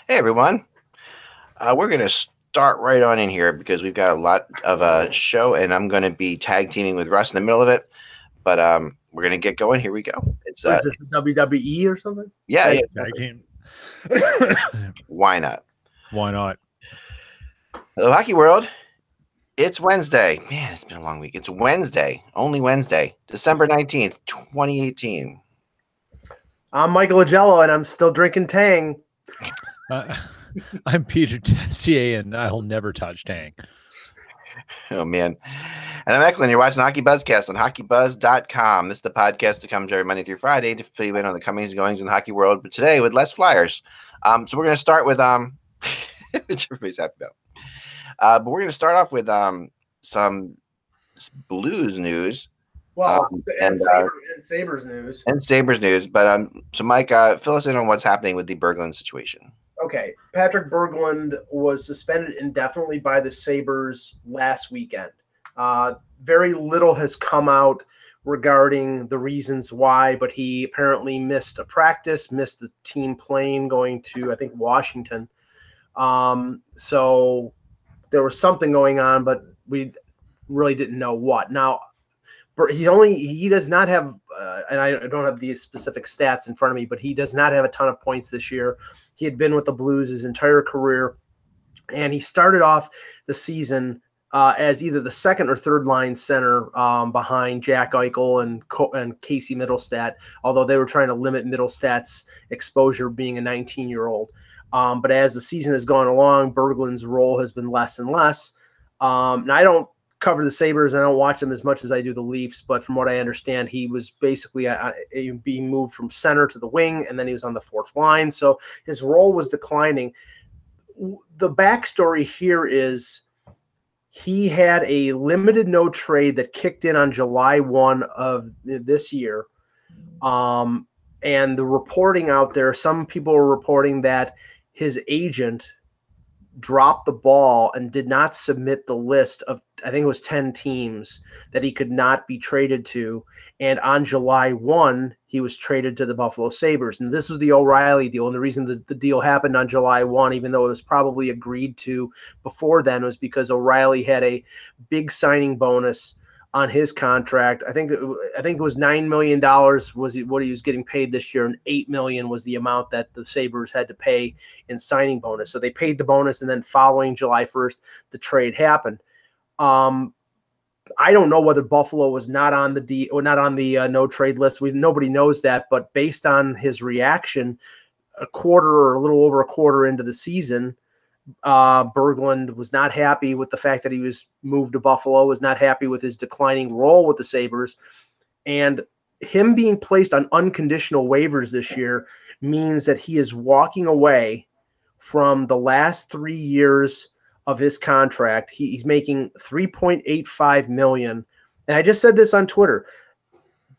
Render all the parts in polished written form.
Hey everyone, we're going to start right on in here because we've got a lot of a show, and I'm going to be tag teaming with Russ in the middle of it. But we're going to get going. Here we go. It's Is this the WWE or something? yeah. Tag team. Why not? Why not? Hello, Hockey World. It's Wednesday. Man, it's been a long week. It's Wednesday, only Wednesday, December 19th, 2018. I'm Michael Agello, and I'm still drinking Tang. I'm Peter Tessier, and I'll never touch Tang. Oh, man. And I'm Eklund. You're watching HockeyBuzzcast on HockeyBuzz.com. This is the podcast that comes every Monday through Friday to fill you in on the comings and goings in the hockey world, but today with less flyers. So we're going to start with which everybody's happy about. But we're going to start off with some Blues news. Well, and Sabres news. And Sabres news. But so Mike, fill us in on what's happening with the Berglund situation. Okay, Patrick Berglund was suspended indefinitely by the Sabres last weekend. Very little has come out regarding the reasons why, but he apparently missed a practice, missed the team plane going to, I think, Washington. So there was something going on, but we really didn't know what. Now, he does not have, and I don't have these specific stats in front of me, but he does not have a ton of points this year. He had been with the Blues his entire career, and he started off the season as either the second or third line center behind Jack Eichel and Casey Middlestat, although they were trying to limit Middlestat's exposure being a 19-year-old. But as the season has gone along, Berglund's role has been less and less. And I don't cover the Sabres. I don't watch them as much as I do the Leafs, but from what I understand, he was basically being moved from center to the wing, and then he was on the fourth line. So his role was declining. The backstory here is he had a limited no trade that kicked in on July 1 of this year. And the reporting out there, some people are reporting that his agent dropped the ball and did not submit the list of, I think it was 10 teams that he could not be traded to. And on July 1, he was traded to the Buffalo Sabres. And this was the O'Reilly deal. And the reason that the deal happened on July 1, even though it was probably agreed to before then, was because O'Reilly had a big signing bonus on his contract. I think it was $9 million was what he was getting paid this year, and $8 million was the amount that the Sabres had to pay in signing bonus. So they paid the bonus, and then following July 1st, the trade happened. I don't know whether Buffalo was not on the no trade list. Nobody knows that, but based on his reaction, a quarter or a little over a quarter into the season, Berglund was not happy with the fact that he was moved to Buffalo, was not happy with his declining role with the Sabres, and him being placed on unconditional waivers this year means that he is walking away from the last 3 years of his contract. He's making $3.85 million. And I just said this on Twitter.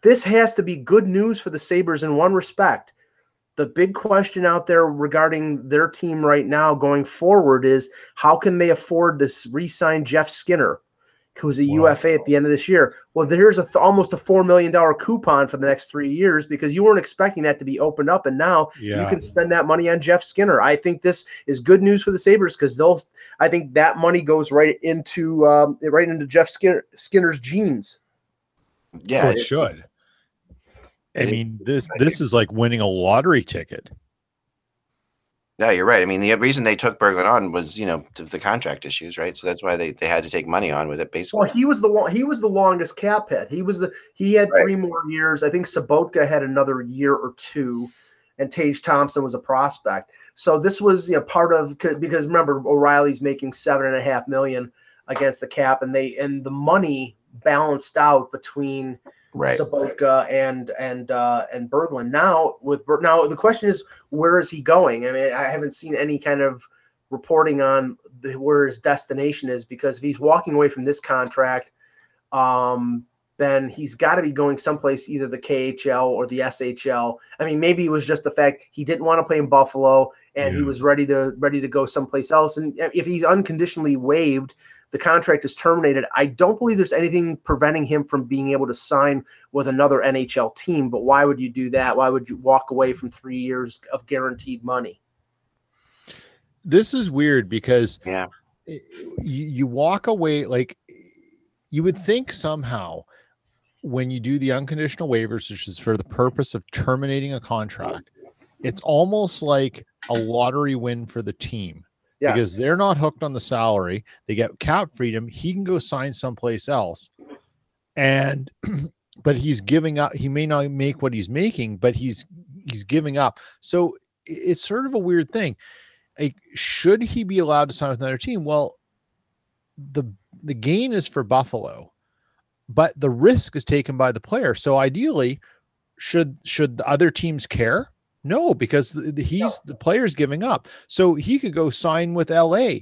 This has to be good news for the Sabres in one respect. The big question out there regarding their team right now going forward is how can they afford to re-sign Jeff Skinner, who's a UFA at the end of this year? Well, there's almost a $4 million coupon for the next 3 years because you weren't expecting that to be opened up, and now you can spend that money on Jeff Skinner. I think this is good news for the Sabres because I think that money goes right into Jeff Skinner's jeans. Yeah, it should. I mean, this is like winning a lottery ticket. Yeah, you're right. I mean, the reason they took Berglund on was, the contract issues, right? So that's why they had to take money on with it, basically. Well, he was the longest cap hit. He had 3 more years. I think Sobotka had another year or 2, and Tage Thompson was a prospect. So this was part of, because remember, O'Reilly's making $7.5 million against the cap, and the money balanced out between Sobotka and Berglund. Now the question is, where is he going? I mean, I haven't seen any kind of reporting on where his destination is, because if he's walking away from this contract, then he's got to be going someplace, either the KHL or the SHL. I mean, maybe it was just the fact he didn't want to play in Buffalo and he was ready to go someplace else. And if he's unconditionally waived, the contract is terminated. I don't believe there's anything preventing him from being able to sign with another NHL team. But why would you do that? Why would you walk away from 3 years of guaranteed money? this is weird because Yeah. you walk away like you would think somehow when you do the unconditional waivers, which is for the purpose of terminating a contract, it's almost like a lottery win for the team. Yes. Because they're not hooked on the salary. They get cap freedom. He can go sign someplace else. And but he's giving up. He may not make what he's making, but he's giving up. So it's sort of a weird thing. Like, should he be allowed to sign with another team? Well, the gain is for Buffalo, but the risk is taken by the player. So ideally, should the other teams care? No, because the player's giving up. So he could go sign with LA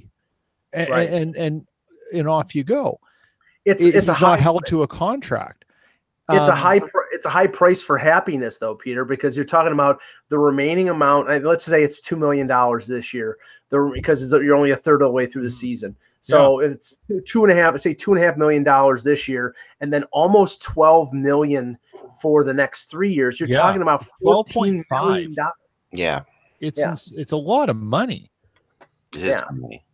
and off you go. He's not held to a contract. It's a high price for happiness, though, Peter, because you're talking about the remaining amount. Let's say it's $2 million this year, because you're only a third of the way through the season. So it's $2.5 million this year, and then almost $12 million for the next 3 years. You're talking about $14 million. Yeah, it's a lot of money. It is money.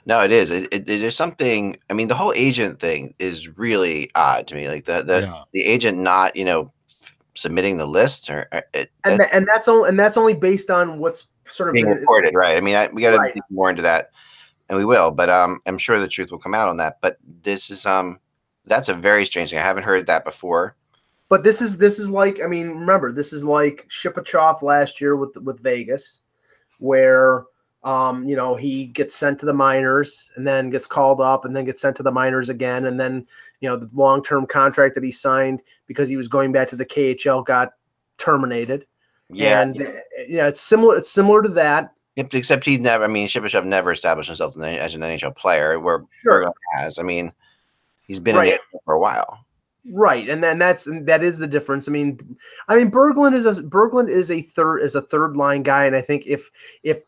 No, it is. There's something. I mean, the whole agent thing is really odd to me. Like the agent not, submitting the list, and that's only based on what's sort of being reported, right? I mean, we got to dig more into that, and we will. But I'm sure the truth will come out on that. But this is that's a very strange thing. I haven't heard that before. But this is like, I mean, remember, this is like Shipachyov last year with Vegas, where he gets sent to the minors and then gets called up and then gets sent to the minors again, and then the long-term contract that he signed because he was going back to the KHL got terminated. Yeah, and it's similar to that. Except he's never. I mean, Shipachyov never established himself as an NHL player, where Berglund has. I mean, he's been in the NHL for a while. Right, and then that is the difference. I mean, Berglund is a third line guy, and I think if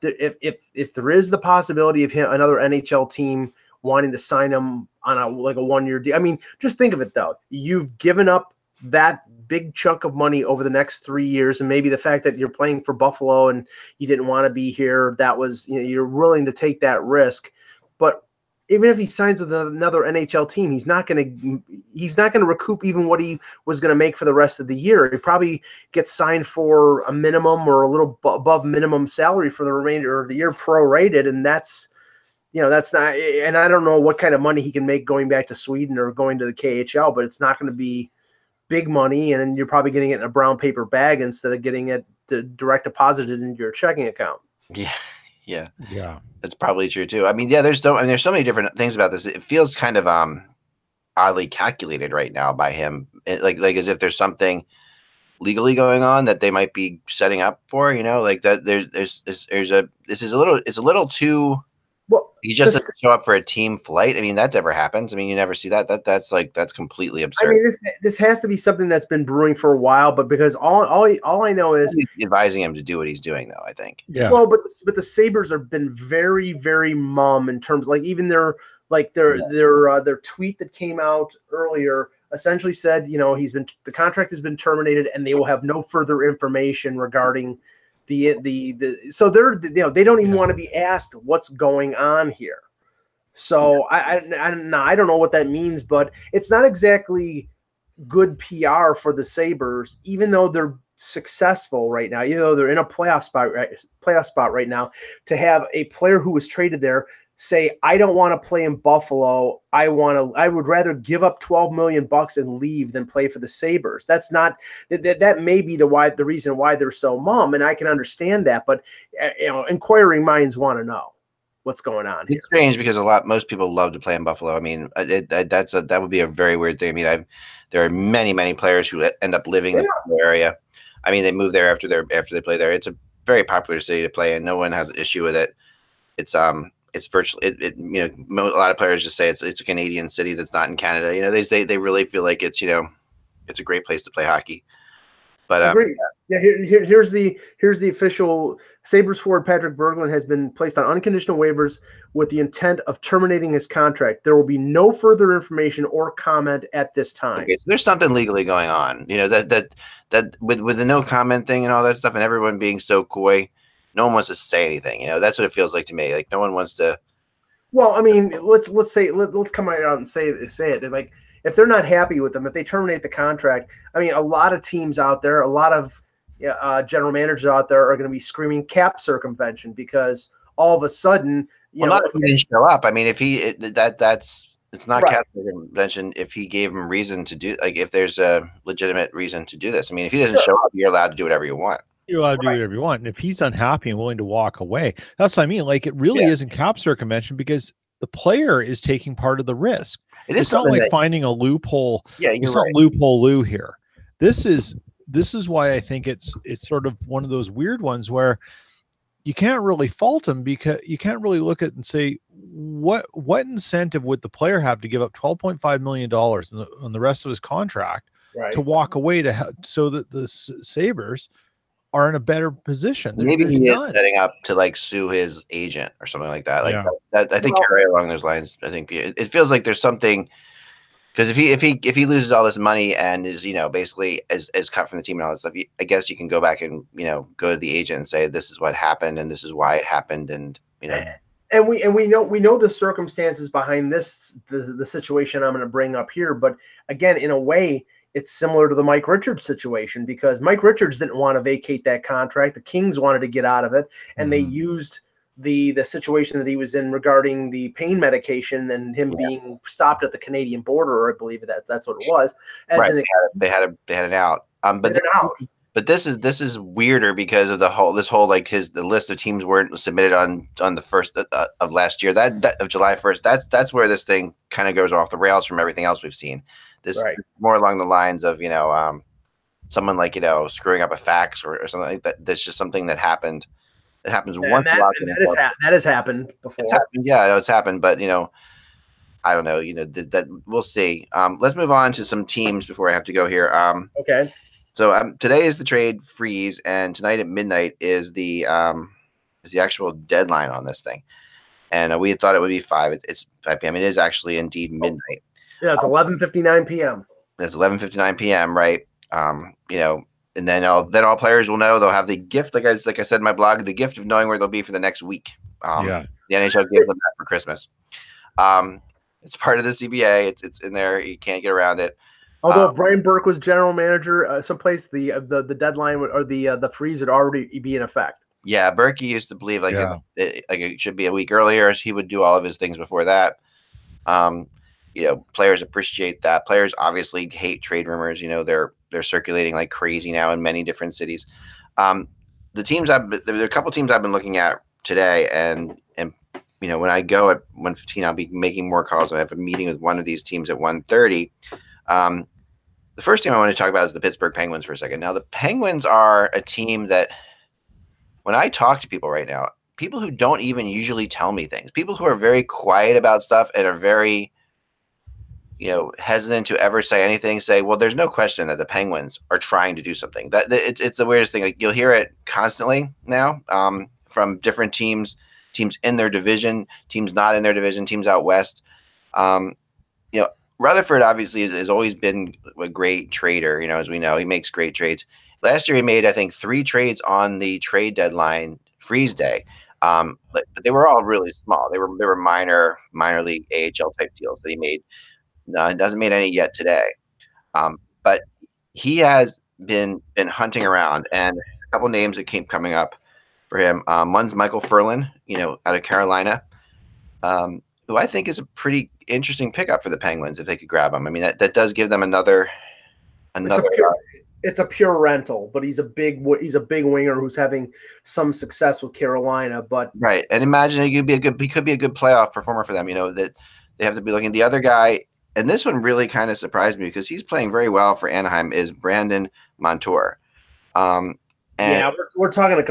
there is the possibility of another NHL team wanting to sign him on a 1 year deal, I mean, just think of it though. You've given up that big chunk of money over the next 3 years, and maybe the fact that you're playing for Buffalo and you didn't want to be here, that was you're willing to take that risk, but even if he signs with another NHL team, he's not going to recoup even what he was going to make for the rest of the year. He probably gets signed for a minimum or a little above minimum salary for the remainder of the year, prorated, and that's not. And I don't know what kind of money he can make going back to Sweden or going to the KHL, but it's not going to be big money, and you're probably getting it in a brown paper bag instead of getting it direct deposited into your checking account. Yeah, that's probably true too. I mean, there's so many different things about this. It feels kind of oddly calculated right now by him, like as if there's something legally going on that they might be setting up for. Like that. It's a little too. Well, he just doesn't show up for a team flight. I mean, that never happens. I mean, you never see that. That's completely absurd. I mean, this has to be something that's been brewing for a while, but because all I know is advising him to do what he's doing, though. I think. Yeah. Well, but the Sabres have been very, very mum in terms, like even their tweet that came out earlier essentially said, the contract has been terminated and they will have no further information regarding so they don't even want to be asked what's going on here. So I don't know what that means, but it's not exactly good PR for the Sabres, even though they're successful right now, even though they're in a playoff spot right now, to have a player who was traded there say, I don't want to play in Buffalo. I would rather give up $12 million and leave than play for the Sabres. That's not that may be the reason why they're so mum, and I can understand that, but inquiring minds want to know what's going on here. It's strange because most people love to play in Buffalo. I mean, that would be a very weird thing. I mean, there are many players who end up living in the area. I mean, they move there after they play there. It's a very popular city to play in. No one has an issue with it. It's virtually a lot of players just say it's a Canadian city that's not in Canada. They really feel like it's a great place to play hockey. But here's the official Sabres forward Patrick Berglund has been placed on unconditional waivers with the intent of terminating his contract. There will be no further information or comment at this time. Okay, so there's something legally going on. That with the no comment thing and all that stuff, and everyone being so coy. no one wants to say anything. You know, that's what it feels like to me. Like no one wants to. Well, I mean, let's come out and say it. Like if they're not happy with them, if they terminate the contract, I mean, a lot of teams out there, a lot of general managers out there are going to be screaming cap circumvention because all of a sudden, not if he didn't show up. I mean, if it's not Right. cap circumvention if he gave him reason to do, like if there's a legitimate reason to do this. I mean, if he doesn't show up, you're allowed to do whatever you want. You're allowed to do whatever you want. And if he's unhappy and willing to walk away, that's what I mean. Like it really isn't cap circumvention because the player is taking part of the risk. It's not like finding a loophole. Yeah, it's not loophole Lou here. This is why I think it's sort of one of those weird ones where you can't really fault him because you can't really look at and say what incentive would the player have to give up $12.5 million on the rest of his contract to walk away so that the Sabres are in a better position. Maybe he is setting up to like sue his agent or something like that. Like that I think you're right along those lines. I think it feels like there's something because if he loses all this money and is basically is cut from the team and all that stuff, I guess you can go back and go to the agent and say this is what happened and this is why it happened and And we know the circumstances behind this the situation I'm going to bring up here, but again, in a way, it's similar to the Mike Richards situation because Mike Richards didn't want to vacate that contract. The Kings wanted to get out of it, and they used the situation that he was in regarding the pain medication and him being stopped at the Canadian border, I believe that's what it was. They had an out. But this is weirder because of this whole like the list of teams weren't submitted on the 1st of last year. That of July 1st. That's where this thing kind of goes off the rails from everything else we've seen. This is more along the lines of someone like screwing up a fax or something like that. That's just something that happened. It happens once a lot. That has happened before. It's happened, but I don't know. That we'll see. Let's move on to some teams before I have to go here. Okay. So today is the trade freeze, and tonight at midnight is the actual deadline on this thing. And we had thought it would be 5. It's 5 p.m. It is actually indeed midnight. Yeah, it's 11:59 p.m. It's 11:59 p.m. Right. And then all players will know. They'll have the gift, like I said in my blog, the gift of knowing where they'll be for the next week. The NHL gave them that for Christmas. It's part of the CBA. It's in there. You can't get around it. Although if Brian Burke was general manager, someplace the deadline or the freeze would already be in effect. Yeah, Berkey used to believe it should be a week earlier. He would do all of his things before that. Players appreciate that. Players obviously hate trade rumors. They're circulating like crazy now in many different cities. There are a couple teams I've been looking at today, and when I go at 1:15, I'll be making more calls. I have a meeting with one of these teams at 1:30. The first team I want to talk about is the Pittsburgh Penguins for a second. Now, the Penguins are a team that when I talk to people right now, people who don't even usually tell me things, people who are very quiet about stuff and are very, hesitant to ever say anything, say, well, there's no question that the Penguins are trying to do something. That it's the weirdest thing. Like you'll hear it constantly now from different teams in their division, teams not in their division, teams out west. Rutherford obviously has always been a great trader. As we know, he makes great trades. Last year, he made, I think, 3 trades on the trade deadline freeze day. But they were all really small. They were minor league AHL type deals that he made. No, he hasn't made any yet today. But he has been hunting around, and a couple names that keep coming up for him. One's Michael Ferland, out of Carolina, who I think is a pretty interesting pickup for the Penguins if they could grab him. I mean, that does give them another. It's a pure rental, but he's a big winger who's having some success with Carolina. But right, and imagine he could be a good playoff performer for them. That they have to be looking. The other guy, and this one really kind of surprised me because he's playing very well for Anaheim, is Brandon Montour. We're talking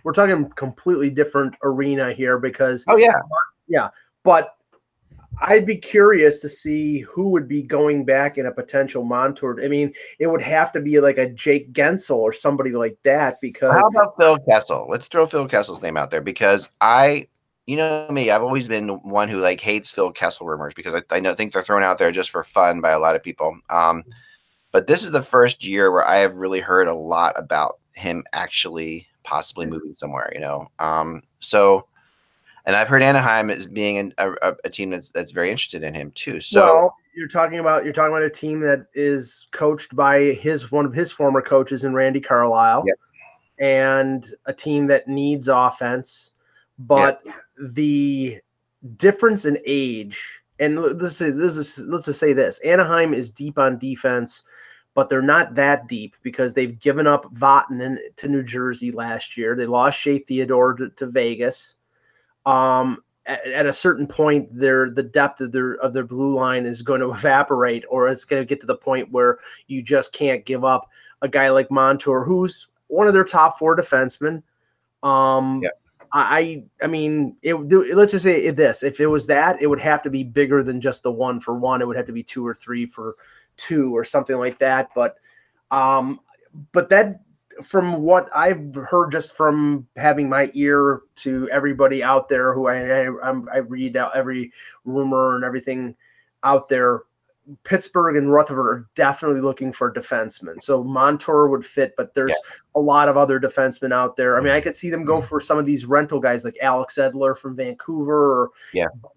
we're talking completely different arena here because but I'd be curious to see who would be going back in a potential Montour. I mean, it would have to be like a Jake Gensel or somebody like that because. How about Phil Kessel? Let's throw Phil Kessel's name out there because you know me, I've always been one who hates Phil Kessel rumors because I think they're thrown out there just for fun by a lot of people. But this is the first year where I have really heard a lot about him actually possibly moving somewhere, So, and I've heard Anaheim is being a team that's very interested in him too. So, well, you're talking about a team that is coached by one of his former coaches in Randy Carlisle, yep. and a team that needs offense, but the difference in age, and let's just say this: Anaheim is deep on defense, but they're not that deep because they've given up Vatanen to New Jersey last year. They lost Shea Theodore to Vegas. At a certain point, the depth of their blue line is going to evaporate, or it's going to get to the point where you just can't give up a guy like Montour, who's one of their top 4 defensemen. I mean, let's just say this: if it was that, it would have to be bigger than just the 1 for 1. It would have to be 2 or 3 for 2 or something like that. But that, from what I've heard, just from having my ear to everybody out there who I read out every rumor and everything out there, Pittsburgh and Rutherford are definitely looking for defensemen. So Montour would fit, but there's a lot of other defensemen out there. I mean, I could see them go for some of these rental guys like Alex Edler from Vancouver or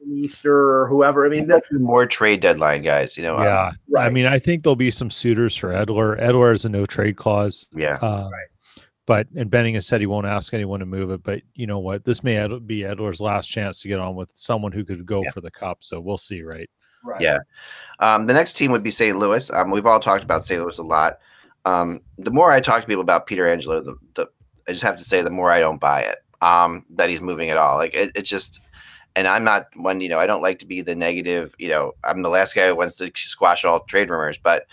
Easter or whoever. I mean, more trade deadline guys, Yeah. Right. I mean, I think there'll be some suitors for Edler. Edler has a no trade clause. Yeah. But Benning has said he won't ask anyone to move it. But you know what? This may be Edler's last chance to get on with someone who could go for the cup. So we'll see, right? Right. Yeah. The next team would be St. Louis. We've all talked about St. Louis a lot. The more I talk to people about Peter Angelo, I just have to say the more I don't buy it that he's moving at all. Like it's just, and I'm not one, I don't like to be the negative. I'm the last guy who wants to squash all trade rumors, but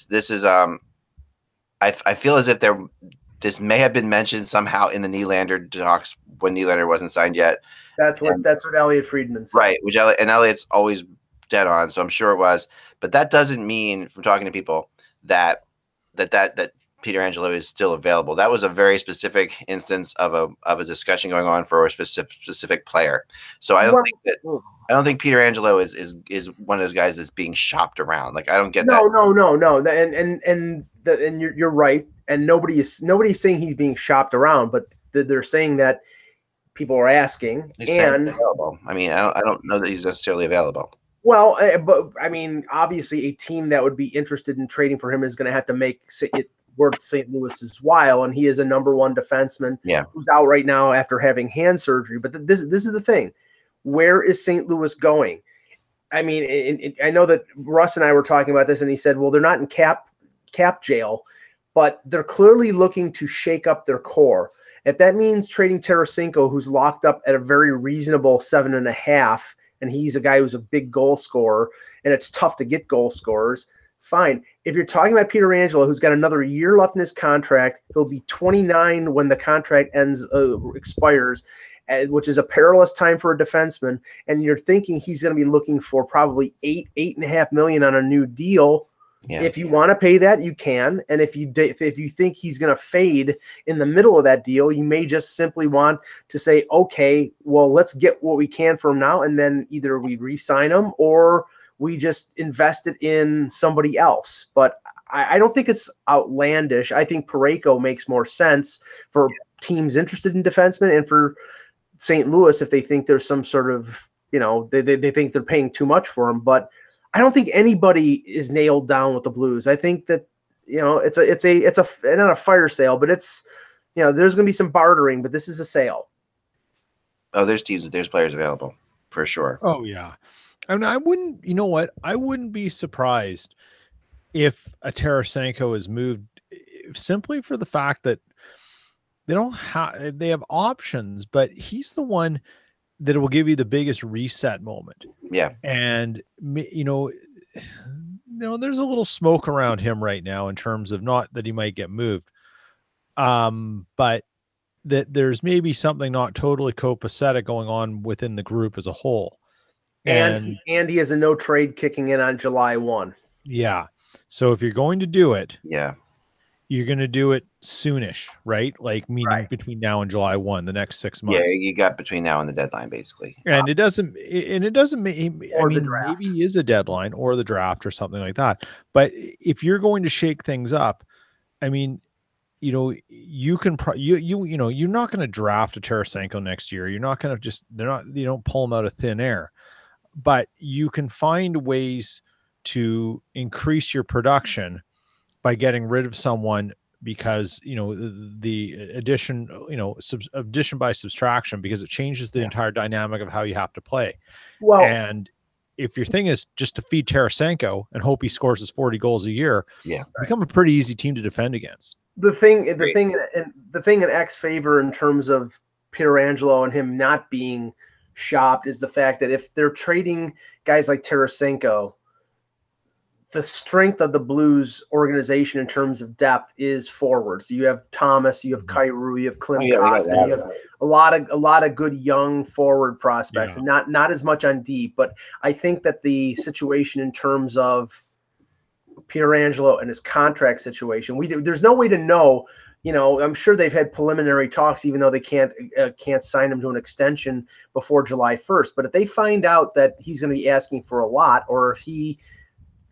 this is I feel as if this may have been mentioned somehow in the Nylander talks when Nylander wasn't signed yet. That's what Elliot Friedman said. Right, and Elliot's always dead on, so I'm sure it was. But that doesn't mean, from talking to people, that Peter Angelo is still available. That was a very specific instance of a discussion going on for a specific player. So I don't think Peter Angelo is one of those guys that's being shopped around. Like I don't get that. No. And you're right. And nobody's saying he's being shopped around, but they're saying that people are asking. And available. I mean, I don't know that he's necessarily available. Well, but I mean, obviously, a team that would be interested in trading for him is going to have to make it worth St. Louis's while, and he is a number 1 defenseman who's out right now after having hand surgery. But this is the thing: where is St. Louis going? I mean, I know that Russ and I were talking about this, and he said, "Well, they're not in cap jail, but they're clearly looking to shake up their core. If that means trading Tarasenko, who's locked up at a very reasonable 7.5." And he's a guy who's a big goal scorer, and it's tough to get goal scorers, fine. If you're talking about Peter Angelo, who's got another year left in his contract, he'll be 29 when the contract expires, which is a perilous time for a defenseman, and you're thinking he's going to be looking for probably $8.5 million on a new deal. Yeah. If you want to pay that, you can. And if you think he's going to fade in the middle of that deal, you may just simply want to say, okay, well, let's get what we can for him now. And then either we re-sign him or we just invest it in somebody else. But I don't think it's outlandish. I think Parayko makes more sense for teams interested in defensemen and for St. Louis if they think there's some sort of, they think they're paying too much for him. But I don't think anybody is nailed down with the Blues. I think that, it's not a fire sale, but it's, there's going to be some bartering, but this is a sale. Oh, there's players available for sure. Oh yeah. I mean, I wouldn't be surprised if a Tarasenko is moved simply for the fact that they have options, but he's the one that will give you the biggest reset moment. Yeah. And, there's a little smoke around him right now in terms of not that he might get moved, but that there's maybe something not totally copacetic going on within the group as a whole. And he has a no trade kicking in on July 1. Yeah. So if you're going to do it, you're going to do it soonish, right? Like meaning between now and July 1, the next 6 months. Yeah, you got between now and the deadline, basically. And it doesn't mean maybe is a deadline or the draft or something like that. But if you're going to shake things up, I mean, you know, you can you know, you're not going to draft a Tarasenko next year. You're not going to you don't pull them out of thin air, but you can find ways to increase your production by getting rid of someone, because you know the addition, you know, addition by subtraction, because it changes the entire dynamic of how you have to play. Well, And if your thing is just to feed Tarasenko and hope he scores his 40 goals a year, become a pretty easy team to defend against. The thing in X's favor in terms of Pietrangelo and him not being shopped is the fact that if they're trading guys like Tarasenko, the strength of the Blues organization in terms of depth is forwards. You have Thomas, you have Kyrou, you have Klim Kostin, you have a lot of good young forward prospects, and not as much on deep. But I think that the situation in terms of Pietrangelo and his contract situation, there's no way to know. You know, I'm sure they've had preliminary talks, even though they can't sign him to an extension before July 1st. But if they find out that he's going to be asking for a lot, or if he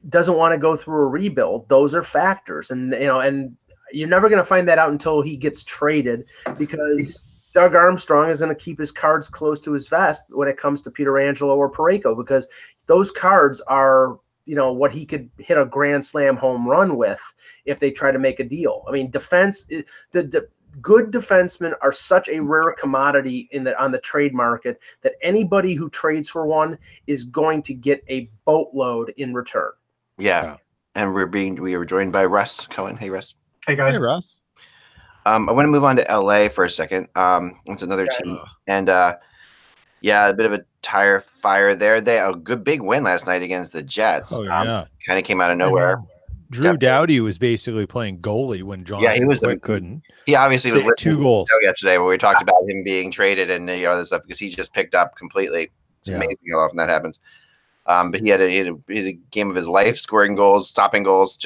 doesn't want to go through a rebuild, those are factors. And, you know, and you're never going to find that out until he gets traded, because Doug Armstrong is going to keep his cards close to his vest when it comes to Pietrangelo or Parayko, because those cards are, you know, what he could hit a grand slam home run with if they try to make a deal. I mean, defense, the good defensemen are such a rare commodity on the trade market that anybody who trades for one is going to get a boatload in return. Yeah. And we were joined by Russ Cohen. Hey, Russ. Hey, guys. Hey, Russ. I want to move on to LA for a second. It's another team. And a bit of a tire fire there. They had a good big win last night against the Jets. Oh, yeah. Kind of came out of nowhere. Drew Doughty was basically playing goalie when Jonathan Quick couldn't. He obviously was 2 goals yesterday where we talked about him being traded and this stuff, because he just picked up completely. It's amazing how often that happens. But he had a game of his life, scoring goals, stopping goals,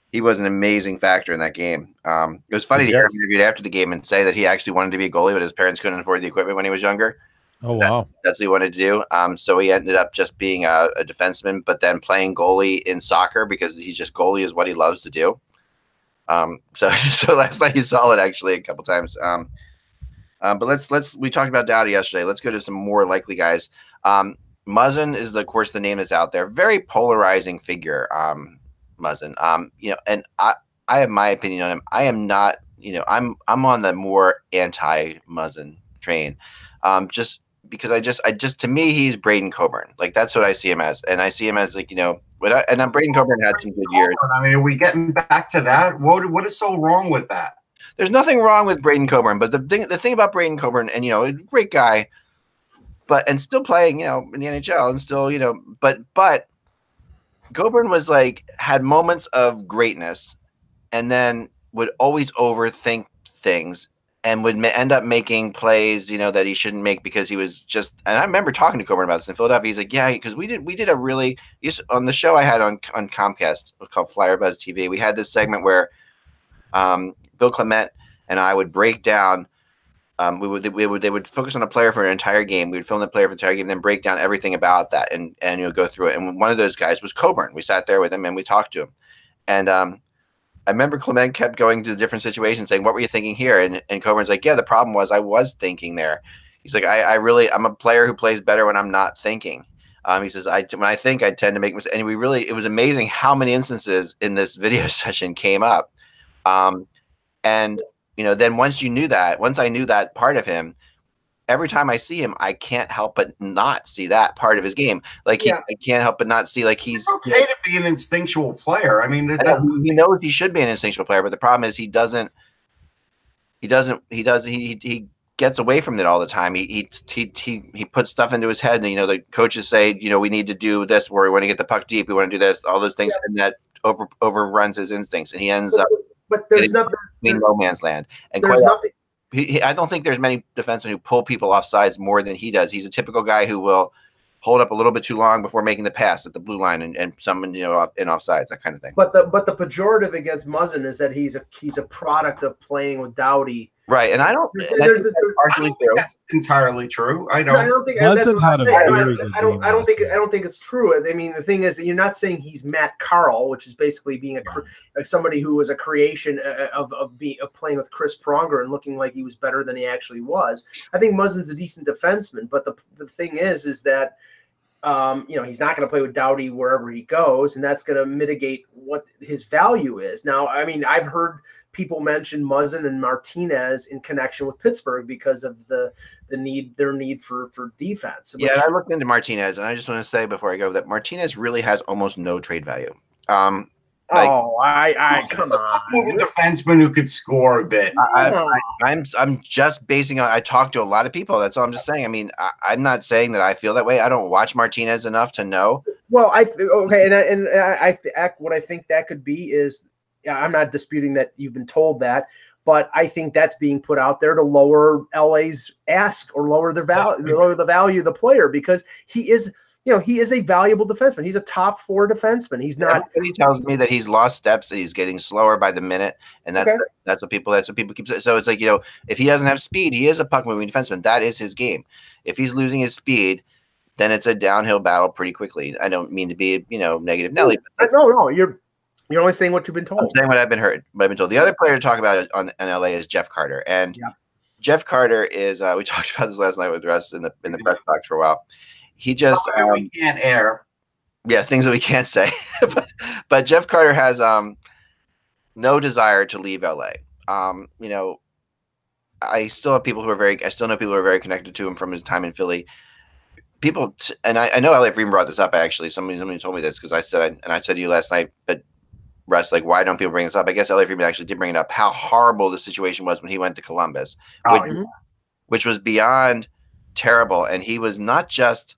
he was an amazing factor in that game. It was funny to hear him interviewed after the game and say that he actually wanted to be a goalie, but his parents couldn't afford the equipment when he was younger. Oh, wow. That's what he wanted to do. So he ended up just being a defenseman, but then playing goalie in soccer, because he's just goalie is what he loves to do. So last night he saw it actually a couple times. But we talked about Doughty yesterday. Let's go to some more likely guys. Muzzin is, of course, the name that's out there. Very polarizing figure, Muzzin. And I have my opinion on him. I am not, I'm on the more anti-Muzzin train. Just because to me, he's Braden Coburn. Like, that's what I see him as. And I see him as, like, Braden Coburn had some good years. I mean, are we getting back to that? What is so wrong with that? There's nothing wrong with Braden Coburn, but the thing about Braden Coburn, and, a great guy, and still playing, in the NHL, and still, but Coburn was had moments of greatness, and then would always overthink things, and would end up making plays, that he shouldn't make, because he was just. And I remember talking to Coburn about this in Philadelphia. He's like, yeah, because we did a really, on the show I had on Comcast called Flyer Buzz TV. We had this segment where Bill Clement and I would break down. They would focus on a player for an entire game. We would film the player for the entire game, then break down everything about that, and go through it. And one of those guys was Coburn. We sat there with him and we talked to him. And I remember Clement kept going to the different situations, saying, "What were you thinking here?" And Coburn's like, "Yeah, the problem was I was thinking there." He's like, I'm a player who plays better when I'm not thinking." He says, when I think, I tend to make mistakes. And it was amazing how many instances in this video session came up. And then once I knew that part of him, every time I see him, I can't help but not see that part of his game. I can't help but not see he's it's okay to be an instinctual player. I mean, he knows he should be an instinctual player, but the problem is he gets away from it all the time. He puts stuff into his head, and the coaches say, we need to do this, where we want to get the puck deep, we want to do this, all those things, and that overruns his instincts, and he ends up. But there's nothing in no man's land. And there's nothing. I don't think there's many defensemen who pull people off sides more than he does. He's a typical guy who will hold up a little bit too long before making the pass at the blue line and someone in offsides, that kind of thing. But the pejorative against Muzzin is that he's a product of playing with Doughty Right, and I don't. And I think that's partially true. That's entirely true. I No, I don't think Muzzin that's had a what I'm very saying. good I don't game last think night. I don't think it's true. I mean, the thing is, you're not saying he's Matt Carl, which is basically being somebody who was a creation of playing with Chris Pronger and looking like he was better than he actually was. I think Muzzin's a decent defenseman, but the thing is that. He's not going to play with Doughty wherever he goes, and that's going to mitigate what his value is. Now, I mean, I've heard people mention Muzzin and Martinez in connection with Pittsburgh because of their need for defense. Yeah, I looked into Martinez, and I just want to say before I go that Martinez really has almost no trade value. Come on, moving defenseman who could score a bit. I'm just basing on. I talked to a lot of people. That's all I'm just saying. I mean, I'm not saying that I feel that way. I don't watch Martinez enough to know. Well, what I think that could be is, I'm not disputing that you've been told that, but I think that's being put out there to lower LA's ask or lower the value of the player, because he is. He is a valuable defenseman. He's a top 4 defenseman. He's not. Everybody tells me that he's lost steps, that he's getting slower by the minute, and that's what people keep saying. So it's like, if he doesn't have speed, he is a puck moving defenseman. That is his game. If he's losing his speed, then it's a downhill battle pretty quickly. I don't mean to be negative Nelly. No, you're only saying what you've been told. I'm saying what I've been told. The other player to talk about in LA is Jeff Carter, and Jeff Carter is. We talked about this last night with Russ in the press box for a while. He just we can't air. Yeah, things that we can't say. but Jeff Carter has no desire to leave LA. I still know people who are very connected to him from his time in Philly. People and I know Elliot Freeman brought this up actually. Somebody told me this because I said to you last night, but Russ, like, why don't people bring this up? I guess Elliot Freeman actually did bring it up, how horrible the situation was when he went to Columbus, which was beyond terrible. And he was not just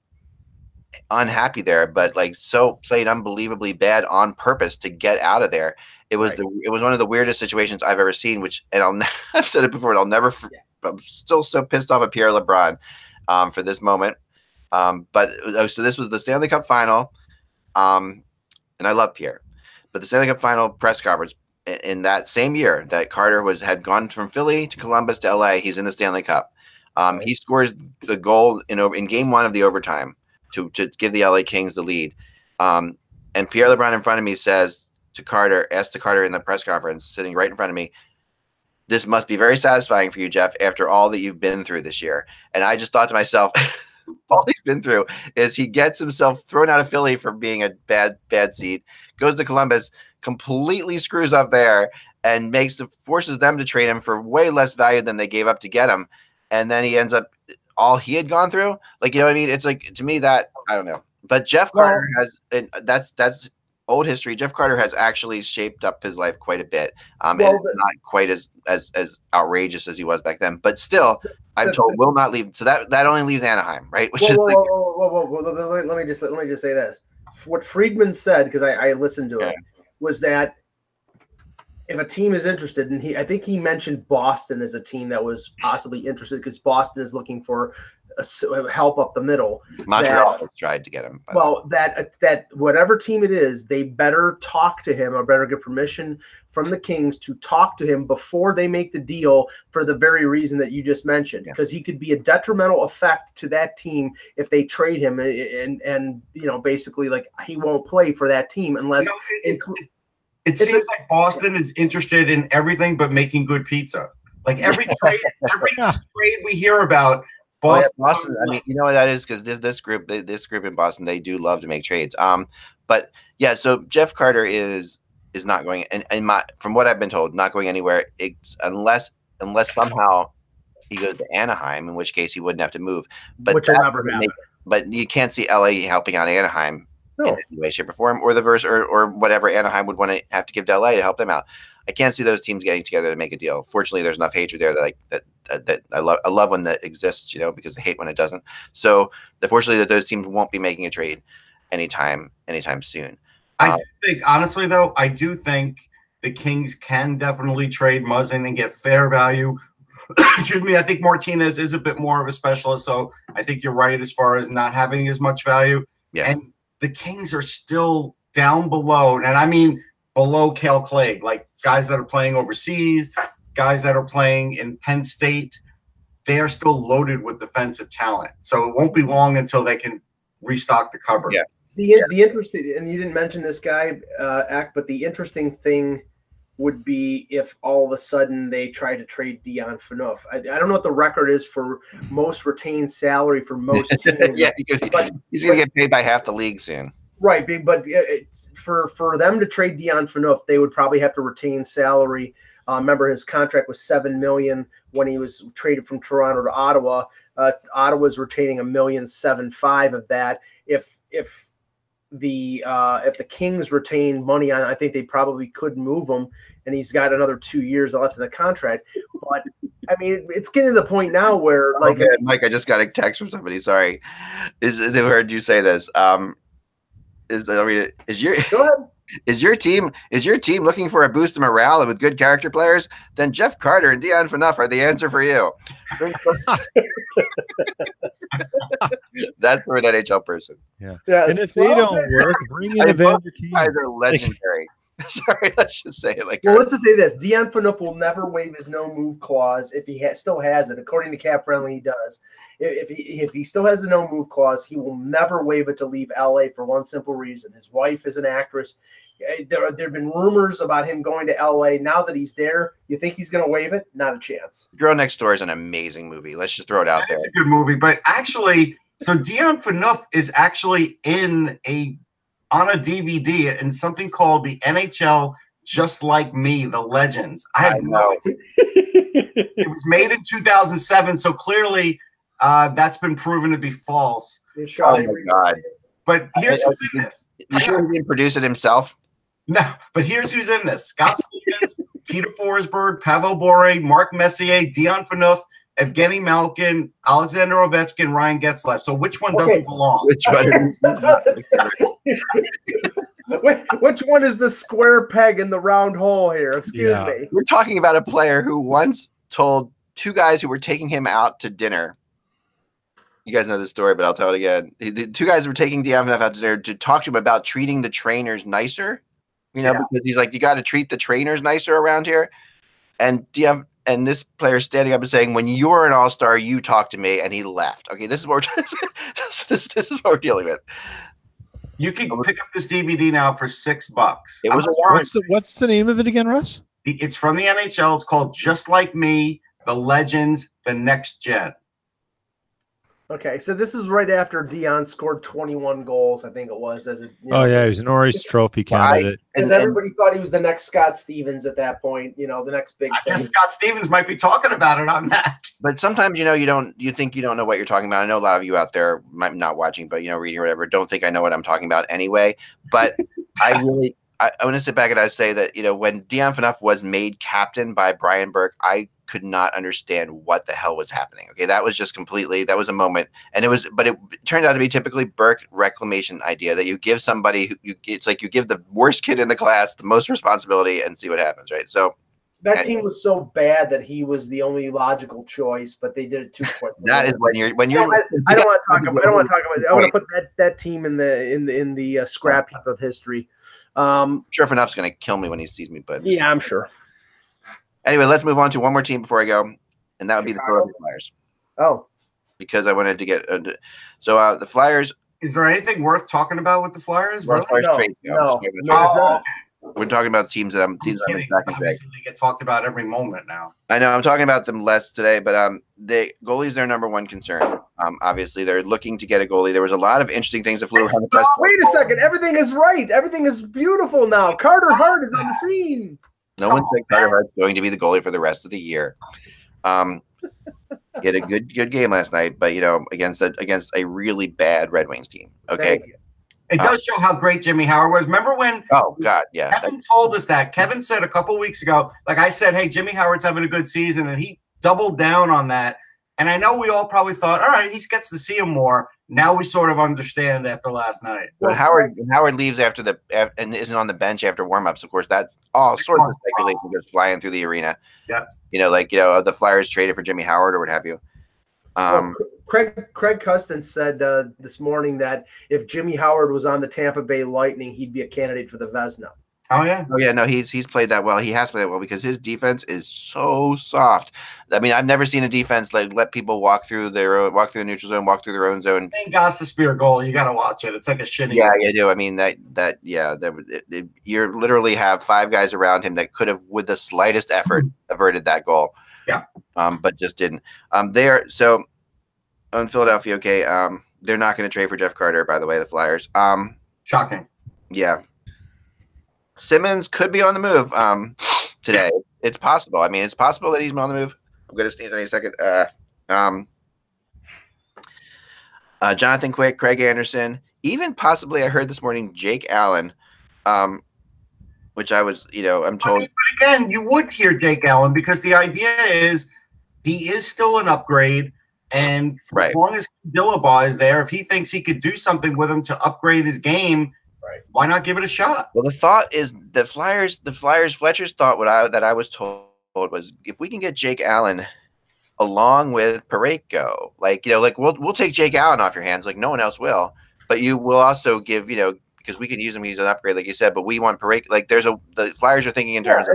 unhappy there, but like played unbelievably bad on purpose to get out of there. It was it was one of the weirdest situations I've ever seen. I've said it before. I'm still so pissed off at Pierre LeBrun for this moment. So this was the Stanley Cup final, and I love Pierre, but the Stanley Cup final press conference in that same year that Carter had gone from Philly to Columbus to LA. He's in the Stanley Cup. He scores the goal in game 1 of the overtime to give the LA Kings the lead. And Pierre LeBrun in front of me asked Carter in the press conference, sitting right in front of me, "This must be very satisfying for you, Jeff, after all that you've been through this year." And I just thought to myself, all he's been through is he gets himself thrown out of Philly for being a bad seed, goes to Columbus, completely screws up there, and forces them to trade him for way less value than they gave up to get him. And then he ends up all he had gone through. Like, you know what I mean? It's like, to me, that I don't know. But Jeff Carter that's old history. Jeff Carter has actually shaped up his life quite a bit. And it's not quite as outrageous as he was back then. But still, I'm told will not leave. So that only leaves Anaheim, right? Let me just say this. What Friedman said, because I listened to it, was that if a team is interested, and I think he mentioned Boston as a team that was possibly interested, because Boston is looking for help up the middle. Montreal has tried to get him. That whatever team it is, they better talk to him or better get permission from the Kings to talk to him before they make the deal, for the very reason that you just mentioned, because he could be a detrimental effect to that team if they trade him, and basically, like, he won't play for that team unless. It seems like Boston is interested in everything but making good pizza. Like every trade we hear about, Boston. Boston. I mean, you know what that is, because this group in Boston, they do love to make trades. But yeah, so Jeff Carter is not going, and from what I've been told, not going anywhere unless somehow he goes to Anaheim, in which case he wouldn't have to move. But which will never happen. But you can't see LA helping out Anaheim. In any way, shape, or form, or the verse, or whatever Anaheim would want to have to give to LA to help them out. I can't see those teams getting together to make a deal. Fortunately, there's enough hatred there that I love when that exists, because I hate when it doesn't. So, fortunately, that those teams won't be making a trade anytime soon. I think, honestly, though, I do think the Kings can definitely trade Muzzin and get fair value. Excuse me. I think Martinez is a bit more of a specialist, so I think you're right as far as not having as much value. Yeah. And the Kings are still down below, and I mean below Cale Clegg, like guys that are playing overseas, guys that are playing in Penn State, they are still loaded with defensive talent. So it won't be long until they can restock the cupboard. Yeah. The interesting, and you didn't mention this guy, Ack, but the interesting thing would be if all of a sudden they try to trade Dion Phaneuf. I don't know what the record is for most retained salary for most teams. Yeah, because he's going to get paid by half the league soon. Right, but for them to trade Dion Phaneuf, they would probably have to retain salary. Remember, his contract was $7 million when he was traded from Toronto to Ottawa. Ottawa's retaining $1.75 million of that. If the Kings retain money on, I think they probably could move him, and he's got another 2 years left in the contract. But I mean, it's getting to the point now where, like, Mike, I just got a text from somebody. Sorry, they heard you say this. Is your team looking for a boost of morale and with good character players? Then Jeff Carter and Dion Phaneuf are the answer for you. That's for an NHL person. Yeah. And if they don't work, bring in Evander Kane. Guys are legendary. Sorry, let's just say it like. Well, let's just say this: Dion Phaneuf will never waive his no move clause if he still has it. According to Cap Friendly, he does. If he still has the no move clause, he will never waive it to leave LA for one simple reason: his wife is an actress. There have been rumors about him going to LA. Now that he's there, you think he's going to waive it? Not a chance. Girl Next Door is an amazing movie. Let's just throw it out there. It's a good movie, but actually, so Dion Phaneuf is actually on a DVD in something called the NHL Just Like Me, The Legends. I know. It was made in 2007, so clearly that's been proven to be false. Oh, my God. But here's who's in this. You sure he didn't produce it himself? No, but here's who's in this. Scott Stevens, Peter Forsberg, Pavel Bure, Mark Messier, Dion Phaneuf, Evgeny Malkin, Alexander Ovechkin, Ryan Getzlaf. So which one doesn't belong? Which one is Which one is the square peg in the round hole here? Excuse me. We're talking about a player who once told two guys who were taking him out to dinner. You guys know this story, but I'll tell it again. The two guys were taking Dion Phaneuf out to dinner to talk to him about treating the trainers nicer. Because he's like, you got to treat the trainers nicer around here. And this player standing up and saying, when you're an all-star, you talk to me, and he left. Okay, this is what this is what we're dealing with. You can pick up this DVD now for $6. It was what's the name of it again, Russ? It's from the NHL. It's called Just Like Me, The Legends, The Next Gen. Okay, so this is right after Dion scored 21 goals, I think it was. He was an Norris Trophy candidate. Because everybody thought he was the next Scott Stevens at that point, the next big thing. I guess Scott Stevens might be talking about it on that. But sometimes, you think you don't know what you're talking about. I know a lot of you out there might not watching, but, reading or whatever, don't think I know what I'm talking about anyway. But I want to sit back and I say that, when Dion Phaneuf was made captain by Brian Burke, I could not understand what the hell was happening. Okay, that was just that was a moment, and it turned out to be typically Burke reclamation idea that you give somebody it's like you give the worst kid in the class the most responsibility and see what happens, right? So that team was so bad that he was the only logical choice, but they did it too quick. That is when you're. I don't want to talk about. I want to put that team in the scrap heap of history. I'm sure Phaneuf's going to kill me when he sees me, but yeah, I'm sure. Anyway, let's move on to one more team before I go, and that would be the Philadelphia Flyers. Oh, because I wanted to get the Flyers. Is there anything worth talking about with the Flyers? Really? No. We're talking about teams that I'm Obviously, they get talked about every moment now. I know I'm talking about them less today, but the goalie's their number one concern. Obviously, they're looking to get a goalie. There was a lot of interesting things that flew around the press. Wait a second, everything is right. Everything is beautiful now. Carter Hart is on the scene. No one said Carter Hart's going to be the goalie for the rest of the year. He had a good game last night, but against a really bad Red Wings team. Okay. It does show how great Jimmy Howard was. Remember when? Oh God, yeah. Kevin told us that. Kevin said a couple weeks ago, like I said, hey, Jimmy Howard's having a good season, and he doubled down on that. And I know we all probably thought, all right, he gets to see him more. Now we sort of understand after last night. When Howard leaves after and isn't on the bench after warmups, of course, that all sorts of speculation goes flying through the arena. Yeah. The Flyers traded for Jimmy Howard or what have you. Craig Custon said this morning that if Jimmy Howard was on the Tampa Bay Lightning, he'd be a candidate for the Vezina. Oh yeah. Oh yeah, no, he's played that well. He has played that well because his defense is so soft. I mean, I've never seen a defense like let people walk through the neutral zone, walk through their own zone. Thank God's the spear goal. You got to watch it. It's like a shitty. Yeah, you do. I mean you literally have 5 guys around him that could have, with the slightest effort, averted that goal. Yeah. But just didn't. They're so on Philadelphia. Okay. They're not going to trade for Jeff Carter. By the way, the Flyers. Shocking. Yeah. Simmons could be on the move today. It's possible. I mean, it's possible that he's on the move. I'm going to sneeze any second. Jonathan Quick, Craig Anderson, even possibly I heard this morning Jake Allen, which I was, I'm told. But again, you would hear Jake Allen because the idea is he is still an upgrade. And as long as Dillabaugh is there, if he thinks he could do something with him to upgrade his game, why not give it a shot? Well, the thought is the Flyers, Fletcher's thought that I was told was if we can get Jake Allen along with Parayko, we'll take Jake Allen off your hands, like no one else will, but you will also give, because we can use him, he's an upgrade, like you said, but we want Parayko. Like the Flyers are thinking in terms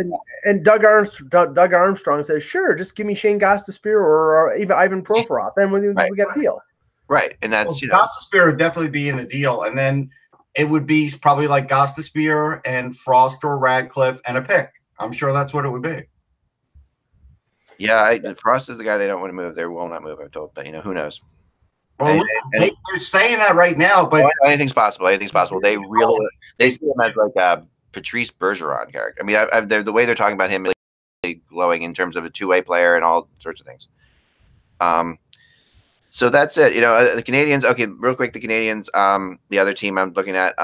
and Doug Armstrong says, sure, just give me Shane Gostisbehere or even Ivan Provorov, then we got a deal. Right, and that's Gostisbehere would definitely be in the deal, and then it would be probably like Gostisbehere and Frost or Radcliffe and a pick. I'm sure that's what it would be. Yeah, Frost is the guy they don't want to move. They will not move, I'm told, but who knows? Well, they're saying that right now, but anything's possible. Anything's possible. They see him as like a Patrice Bergeron character. I mean, the way they're talking about him is really glowing in terms of a two-way player and all sorts of things. So that's it. The Canadians. Okay, real quick, the Canadians. The other team I'm looking at.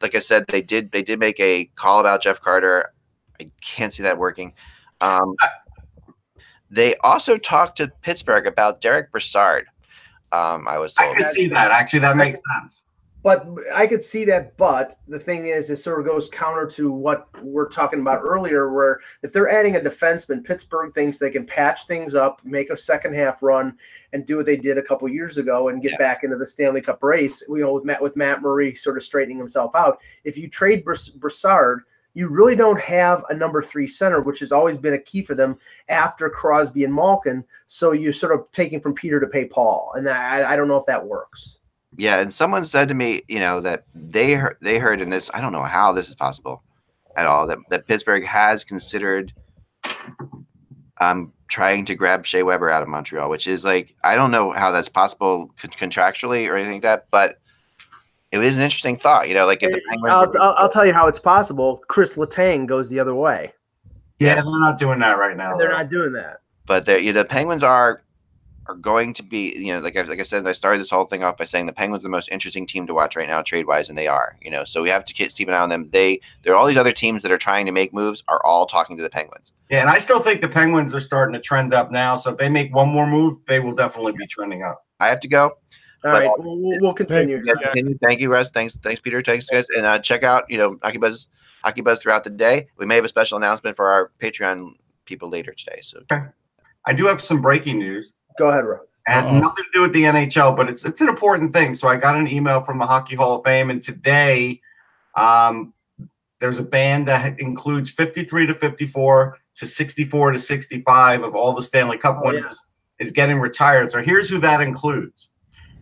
Like I said, they did make a call about Jeff Carter. I can't see that working. They also talked to Pittsburgh about Derek Brassard. I was told. I could see that. Actually, that makes sense. But I could see that. But the thing is, it sort of goes counter to what we're talking about earlier, where if they're adding a defenseman, Pittsburgh thinks they can patch things up, make a second half run, and do what they did a couple years ago and get back into the Stanley Cup race. With Matt Murray sort of straightening himself out. If you trade Brassard, you really don't have a number 3 center, which has always been a key for them after Crosby and Malkin. So you're sort of taking from Peter to pay Paul, and I don't know if that works. Yeah, and someone said to me, that they heard in this. I don't know how this is possible at all. That Pittsburgh has considered trying to grab Shea Weber out of Montreal, which is like, I don't know how that's possible contractually or anything like that, but it was an interesting thought. Like if the Penguins I'll tell you how it's possible. Chris Letang goes the other way. Yeah, they're not doing that right now. They're not doing that. But the Penguins are going to be, like I said, I started this whole thing off by saying the Penguins are the most interesting team to watch right now trade wise, and they are. So we have to keep an eye on them. There are all these other teams that are trying to make moves are all talking to the Penguins. Yeah, and I still think the Penguins are starting to trend up now. So if they make one more move, they will definitely be trending up. I have to go. All right, we'll continue. Thank you, Russ. Thanks, Peter. Thanks, guys. And check out, Hockey Buzz throughout the day. We may have a special announcement for our Patreon people later today. So okay. I do have some breaking news. Go ahead, Russ. It has nothing to do with the NHL, but it's an important thing. So I got an email from the Hockey Hall of Fame, and today there's a band that includes 53 to 54 to 64 to 65 of all the Stanley Cup winners is getting retired. So here's who that includes.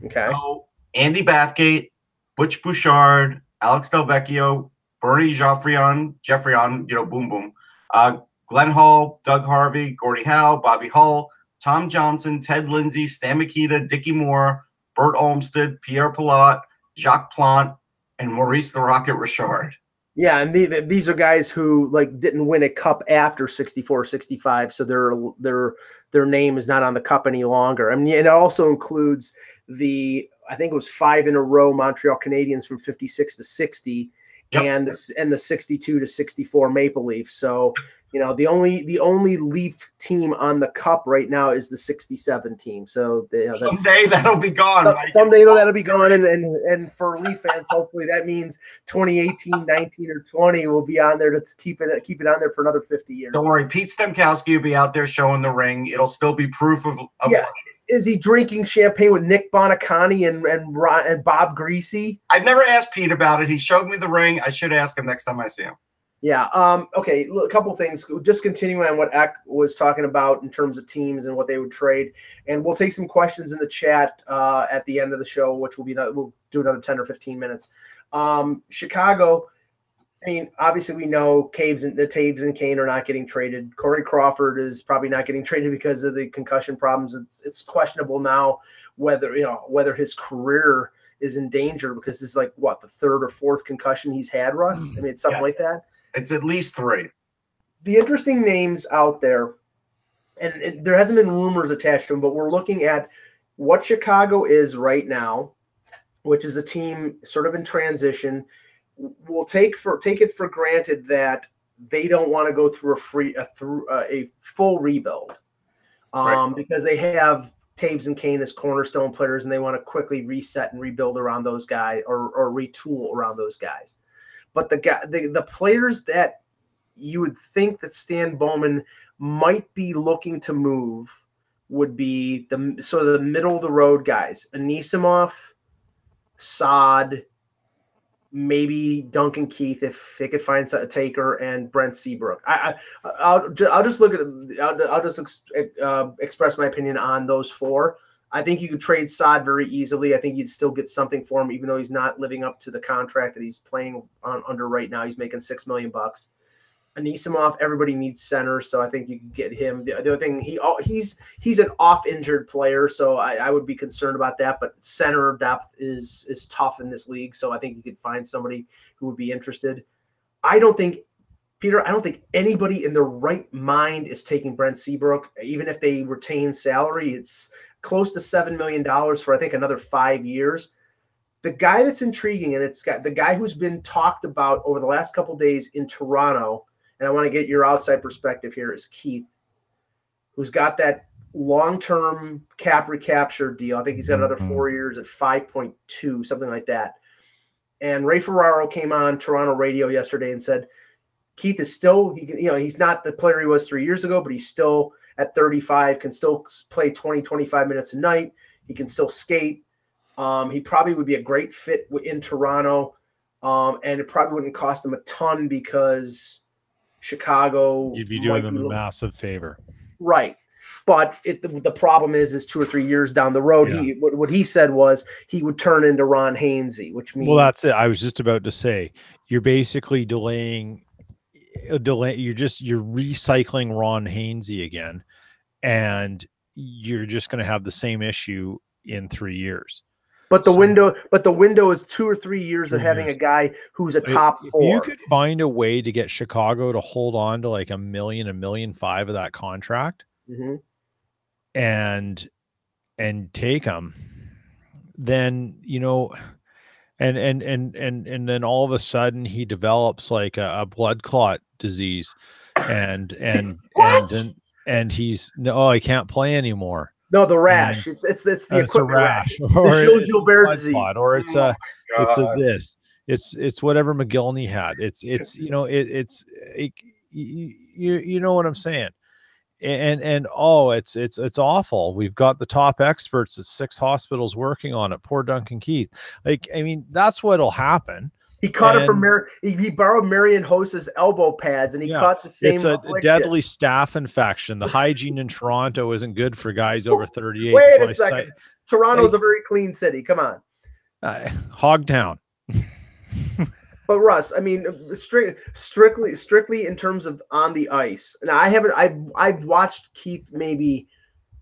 Okay. So Andy Bathgate, Butch Bouchard, Alex Delvecchio, Bernie Geoffrion, Boom Boom, Glenn Hall, Doug Harvey, Gordie Howe, Bobby Hull, Tom Johnson, Ted Lindsay, Stan Mikita, Dickie Moore, Bert Olmsted, Pierre Pilote, Jacques Plante, and Maurice the Rocket Richard. Yeah, and these are guys who didn't win a cup after 64, 65, so their name is not on the cup any longer. I mean, it also includes I think it was 5 in a row Montreal Canadiens from 56 to 60, and the 62 to 64 Maple Leafs. So the only Leaf team on the cup right now is the 67 team. So someday that'll be gone. Someday that'll be gone, and for Leaf fans, hopefully that means 2018, 19, or 20 will be on there to keep it on there for another 50 years. Don't worry, Pete Stemkowski will be out there showing the ring. It'll still be proof of life. Is he drinking champagne with Nick Bonacani and Bob Greasy? I've never asked Pete about it. He showed me the ring. I should ask him next time I see him. Yeah. Okay. A couple things. Just continuing on what Eck was talking about in terms of teams and what they would trade, and we'll take some questions in the chat at the end of the show, which will be we'll do another 10 or 15 minutes. Chicago. I mean, obviously we know Taves and Kane are not getting traded. Corey Crawford is probably not getting traded because of the concussion problems. It's questionable now whether his career is in danger because it's like what the third or fourth concussion he's had, Russ. I mean, it's something like that. It's at least 3. The interesting names out there, and there hasn't been rumors attached to them, but we're looking at what Chicago is right now, which is a team sort of in transition. We'll take it for granted that they don't want to go through a full rebuild, Right. because they have Taves and Kane as cornerstone players, and they want to quickly reset and rebuild around those guys or retool around those guys. But the players that you would think that Stan Bowman might be looking to move would be the sort of the middle of the road guys: Anisimov, Saad, maybe Duncan Keith if they could find a taker, and Brent Seabrook. I'll just look at I'll just express my opinion on those 4. I think you could trade Saad very easily. I think you'd still get something for him, even though he's not living up to the contract that he's playing under right now. He's making $6 million. Anisimov, everybody needs center, so I think you can get him. The other thing, he's an off-injured player, so I would be concerned about that. But center depth is tough in this league, so I think you could find somebody who would be interested. I don't think anybody in their right mind is taking Brent Seabrook, even if they retain salary. It's close to $7 million for I think another 5 years. The guy that's intriguing, and it's got the guy who's been talked about over the last couple of days in Toronto, and I want to get your outside perspective here, is Keith, who's got that long-term cap recapture deal. I think he's got another 4 years at 5.2, something like that. And Ray Ferraro came on Toronto radio yesterday and said Keith is still, he's not the player he was 3 years ago, but he's still at 35, can still play 20, 25 minutes a night. He can still skate. He probably would be a great fit in Toronto, and it probably wouldn't cost him a ton because Chicago. You'd be doing them a massive favor. Right. But the problem is 2 or 3 years down the road, yeah. What he said was he would turn into Ron Hainsey, which means. Well, that's it. I was just about to say, you're basically delaying. You're recycling Ron Hainsey again, and you're just going to have the same issue in 3 years. But the window is 2 or 3 years of having a guy who's a top 4. You could find a way to get Chicago to hold on to like $1 million, $1.5 million of that contract, and take them. Then and then all of a sudden he develops like a blood clot disease, and he's he can't play anymore. No, the rash. It's the equipment rash. Or the Gilbert disease, or it's this. It's whatever McGillney had. It's you know what I'm saying. And it's awful. We've got the top experts at 6 hospitals working on it. Poor Duncan Keith. Like, I mean, that's what'll happen. He caught it from he borrowed Marion Host's elbow pads, and he caught the same. It's a deadly staph infection. The hygiene in Toronto isn't good for guys over 38. Wait a second. Toronto's a very clean city. Come on. Hogtown. But Russ, I mean, strictly in terms of on the ice. And I've watched Keith maybe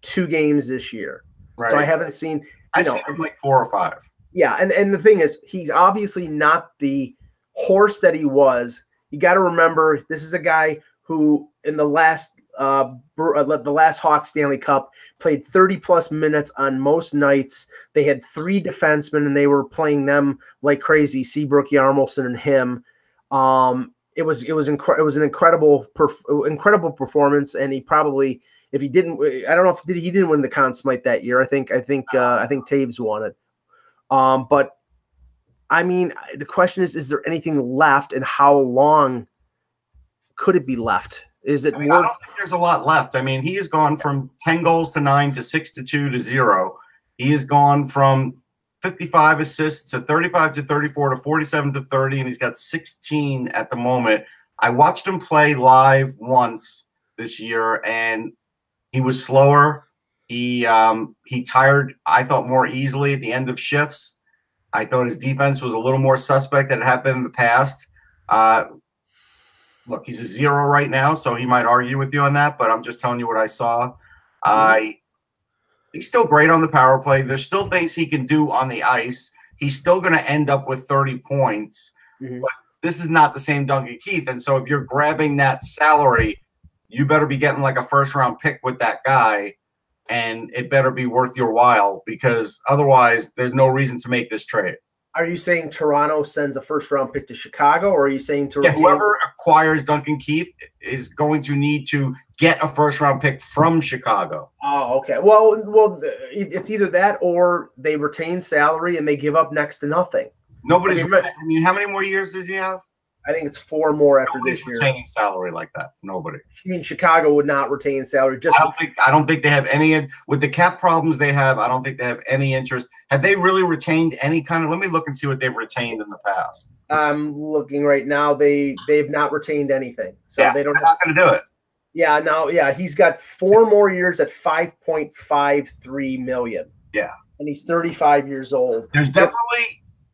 2 games this year. Right. So I haven't seen. I've seen him like 4 or 5. Yeah, and the thing is, he's obviously not the horse that he was. You got to remember, this is a guy who, in the last Hawks Stanley Cup, played 30-plus minutes on most nights. They had 3 defensemen, and they were playing them like crazy. Seabrook, Yarmulson, and him. It was an incredible performance, and he probably, if he didn't, I don't know if he didn't win the Conn Smythe that year. I think Taves won it. But I mean, the question is there anything left, and how long could it be left? Is it worth? I don't think there's a lot left. I mean, he has gone from 10 goals to 9 to 6 to 2 to 0. He has gone from 55 assists to 35 to 34 to 47 to 30, and he's got 16 at the moment I watched him play live once this year, and he was slower. He tired, I thought, more easily at the end of shifts. I thought his defense was a little more suspect than it had been in the past. Look, he's a 0 right now, so he might argue with you on that, but I'm just telling you what I saw. He's still great on the power play. There's still things he can do on the ice. He's still going to end up with 30 points. But this is not the same Duncan Keith. And so if you're grabbing that salary, you better be getting like a first-round pick with that guy, and it better be worth your while, because otherwise there's no reason to make this trade. Are you saying Toronto sends a first-round pick to Chicago, or are you saying to whoever acquires Duncan Keith is going to need to get a first-round pick from Chicago? Oh, okay. Well, it's either that or they retain salary and they give up next to nothing. Nobody's. I mean, how many more years does he have? I think it's 4 more after this year. Retaining salary like that. Nobody. I mean, Chicago would not retain salary. I don't think they have any, with the cap problems they have. I don't think they have any interest. Have they really retained any kind of? Let me look and see what they've retained in the past. I'm looking right now. They've not retained anything, so they don't. They're not going to do it. Yeah. Now, he's got 4 more years at $5.53 million. Yeah, and he's 35 years old.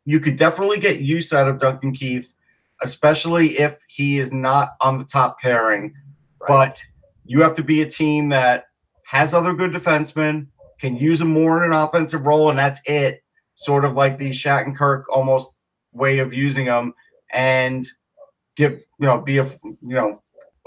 You could definitely get use out of Duncan Keith, especially if he is not on the top pairing. Right. But you have to be a team that has other good defensemen, can use him more in an offensive role, and that's it. Sort of like the Shattenkirk almost way of using him, and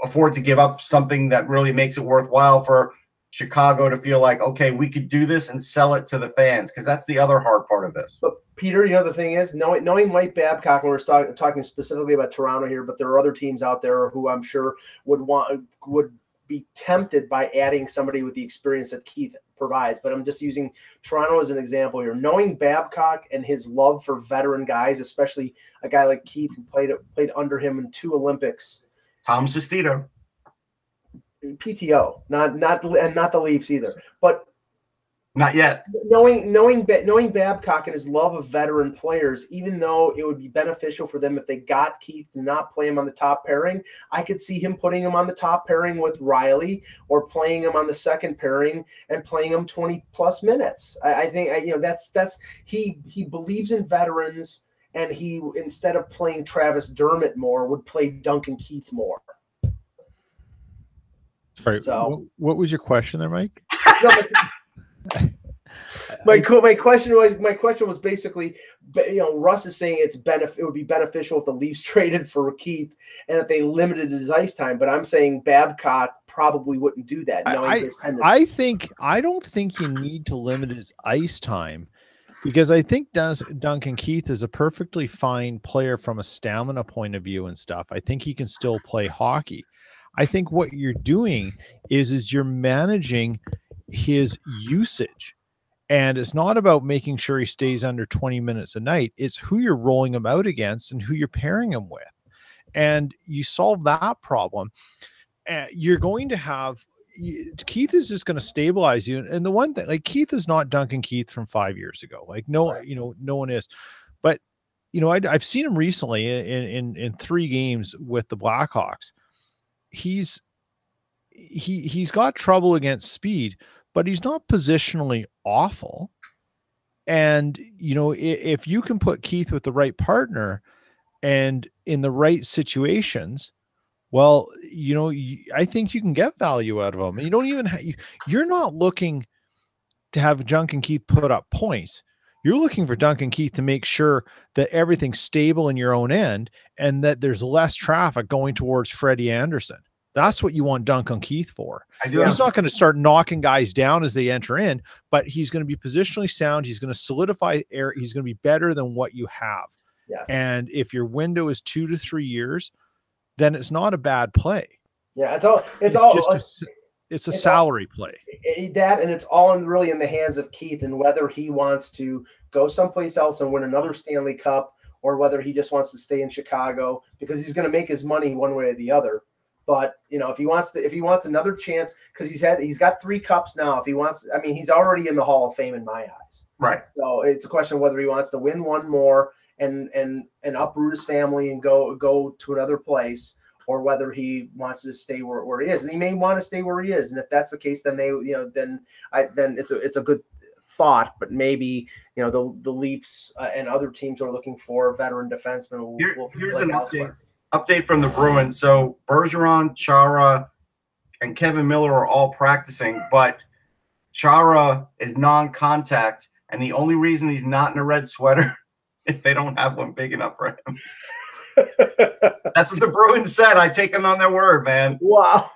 afford to give up something that really makes it worthwhile for Chicago to feel like, okay, we could do this and sell it to the fans, because that's the other hard part of this. But Peter, the thing is, knowing Mike Babcock, and we're talking specifically about Toronto here, but there are other teams out there who I'm sure would be tempted by adding somebody with the experience that Keith provides. But I'm just using Toronto as an example here. Knowing Babcock and his love for veteran guys, especially a guy like Keith who played under him in 2 Olympics. Tom Sestito. PTO, not the Leafs either, but not yet. Knowing Babcock and his love of veteran players, even though it would be beneficial for them if they got Keith to not play him on the top pairing, I could see him putting him on the top pairing with Riley, or playing him on the second pairing and playing him 20 plus minutes. I think that's he believes in veterans, and he, instead of playing Travis Dermott more, would play Duncan Keith more. Sorry, so, what was your question there, Mike? My question was basically, Russ is saying it would be beneficial if the Leafs traded for Keith and if they limited his ice time. But I'm saying Babcock probably wouldn't do that. I don't think you need to limit his ice time, because I think Duncan Keith is a perfectly fine player from a stamina point of view and stuff. I think he can still play hockey. I think what you're doing is you're managing his usage, and it's not about making sure he stays under 20 minutes a night. It's who you're rolling him out against and who you're pairing him with. And you solve that problem, you're going to have Keith is just going to stabilize you. And the one thing, like, Keith is not Duncan Keith from 5 years ago. Like, no one is, but I've seen him recently in 3 games with the Blackhawks. He's got trouble against speed, but he's not positionally awful. And, if you can put Keith with the right partner and in the right situations, well, I think you can get value out of him. And you don't even you're not looking to have Duncan Keith put up points. You're looking for Duncan Keith to make sure that everything's stable in your own end and that there's less traffic going towards Freddie Anderson. That's what you want Duncan Keith for. He's not going to start knocking guys down as they enter in, but he's going to be positionally sound. He's going to solidify air. He's going to be better than what you have. Yes. And if your window is 2 to 3 years, then it's not a bad play. Yeah, it's a salary play. That, and it's all really in the hands of Keith, and whether he wants to go someplace else and win another Stanley Cup, or whether he just wants to stay in Chicago, because he's going to make his money one way or the other. But if he wants another chance, because he's got 3 cups now. If he wants, he's already in the Hall of Fame in my eyes. Right. So it's a question of whether he wants to win one more and uproot his family and go to another place, or whether he wants to stay where he is. And he may want to stay where he is. And if that's the case, then then it's a good thought. But maybe the Leafs and other teams are looking for veteran defensemen. Here's an update from the Bruins. So Bergeron, Chara, and Kevin Miller are all practicing, but Chara is non-contact, and the only reason he's not in a red sweater is they don't have one big enough for him. That's what the Bruins said. I take them on their word, man. Wow.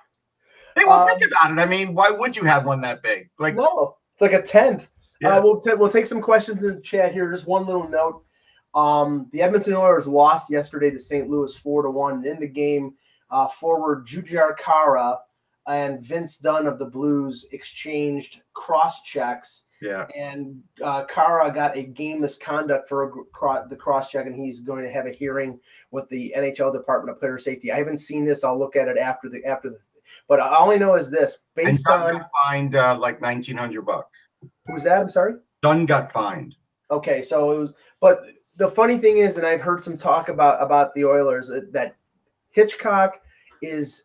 Hey, well, think about it. I mean, why would you have one that big? Like, no, it's like a tent. Yeah. We'll take some questions in the chat here. Just one little note. The Edmonton Oilers lost yesterday to St. Louis 4-1. In the game, forward Jujhar Khaira and Vince Dunn of the Blues exchanged cross checks. Yeah. And Khaira got a game misconduct for the cross check, and he's going to have a hearing with the NHL Department of Player Safety. I haven't seen this. I'll look at it after the. But all I know is this: based on fined like $1,900. Who's that? I'm sorry. Dunn got fined. Okay, so it was, but the funny thing is, and I've heard some talk about the Oilers, that Hitchcock is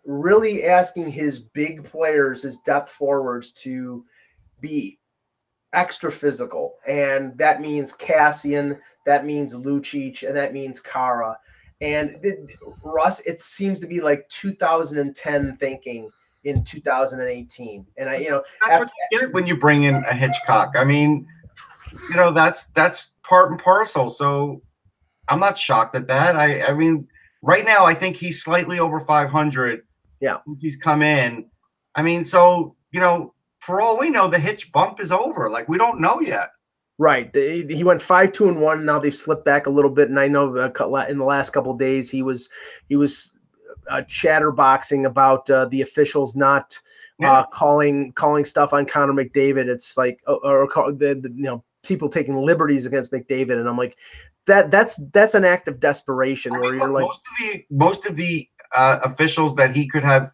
really asking his big players, his depth forwards, to be extra physical, and that means Cassian, that means Lucic, and that means Khaira. And Russ, it seems to be like 2010 thinking in 2018. And that's what you get when you bring in a Hitchcock. I mean, that's part and parcel. So I'm not shocked at that. I mean, right now I think he's slightly over 500. Yeah, since he's come in. I mean, so for all we know, the Hitch bump is over. Like, we don't know yet. Right. He went 5-2-1. Now they slipped back a little bit, and I know in the last couple of days he was chatterboxing about the officials not calling stuff on Connor McDavid. It's like or people taking liberties against McDavid, and I'm like, that's an act of desperation. Where you're like, most of the officials that he could have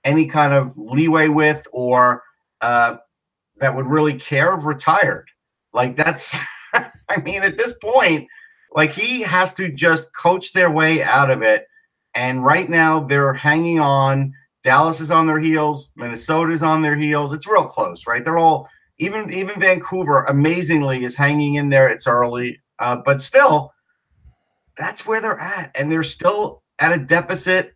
any kind of leeway with, or that would really care, have retired. Like, that's, I mean, at this point, like, he has to just coach their way out of it. And right now they're hanging on. Dallas is on their heels. Minnesota's on their heels. It's real close, right? They're all, even Vancouver, amazingly, is hanging in there. It's early, but still, that's where they're at. And they're still at a deficit.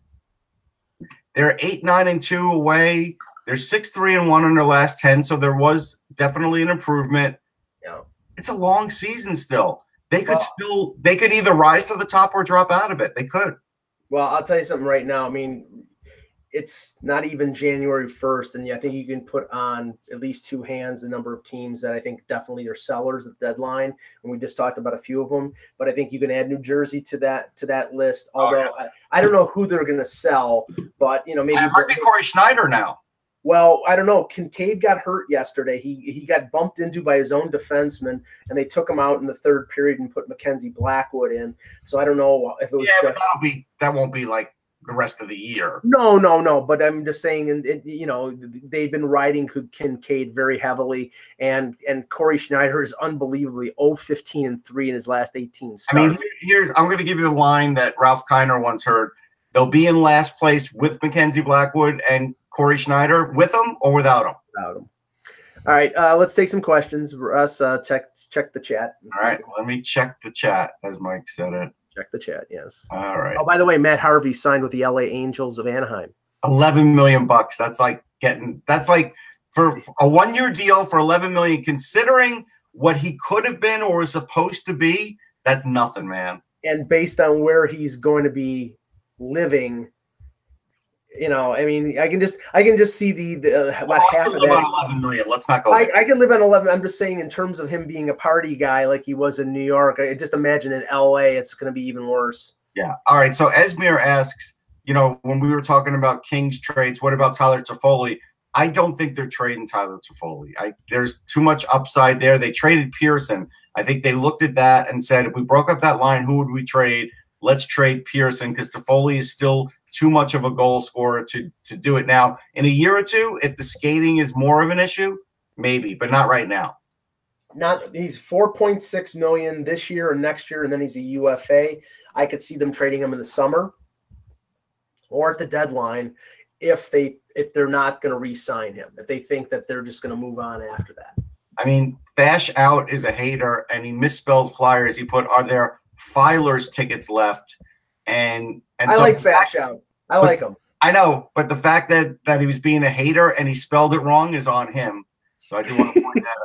They're 8-9-2 away. They're 6-3-1 in their last 10. So there was definitely an improvement. Yeah. It's a long season still. They could either rise to the top or drop out of it. They could. Well, I'll tell you something right now. I mean, it's not even January 1st, and I think you can put on at least two hands the number of teams that I think definitely are sellers at the deadline. And we just talked about a few of them, but I think you can add New Jersey to that list. Although I don't know who they're going to sell, but maybe it might be Corey Schneider now. Well, I don't know. Kincaid got hurt yesterday. He got bumped into by his own defenseman, and they took him out in the third period and put Mackenzie Blackwood in. So I don't know if it was but that won't be like the rest of the year. No. But I'm just saying, they've been riding Kincaid very heavily, and Corey Schneider is unbelievably 0-15-3 in his last 18 starts. I mean, I'm going to give you the line that Ralph Kiner once heard. They'll be in last place with Mackenzie Blackwood and Corey Schneider, with him or without him. Without him. All right, let's take some questions. Russ, check the chat. All right, let me check the chat, as Mike said it. Check the chat, yes. All right. Oh, by the way, Matt Harvey signed with the LA Angels of Anaheim. $11 million. That's like for a 1-year deal for $11 million, considering what he could have been or was supposed to be. That's nothing, man. And based on where he's going to be living, I mean, I can just see the about half of that. 11 million. Let's not go. I can live on 11. I'm just saying, in terms of him being a party guy like he was in New York, I just imagine in LA it's going to be even worse. Yeah. All right. So Esmir asks, when we were talking about Kings trades, what about Tyler Toffoli? I don't think they're trading Tyler Toffoli. There's too much upside there. They traded Pearson. I think they looked at that and said, if we broke up that line, who would we trade? Let's trade Pearson, because Toffoli is still too much of a goal scorer to do it now. In a year or two, if the skating is more of an issue, maybe, but not right now. He's $4.6 million this year and next year, and then he's a UFA. I could see them trading him in the summer. or at the deadline if they're not going to re-sign him, if they think that they're just going to move on after that. I mean, Fash Out is a hater, and he misspelled Flyers. He put, "Are there Filers tickets left?" And I so like Fash Out. I like him. I know, but the fact that he was being a hater and he spelled it wrong is on him. So I do want to point that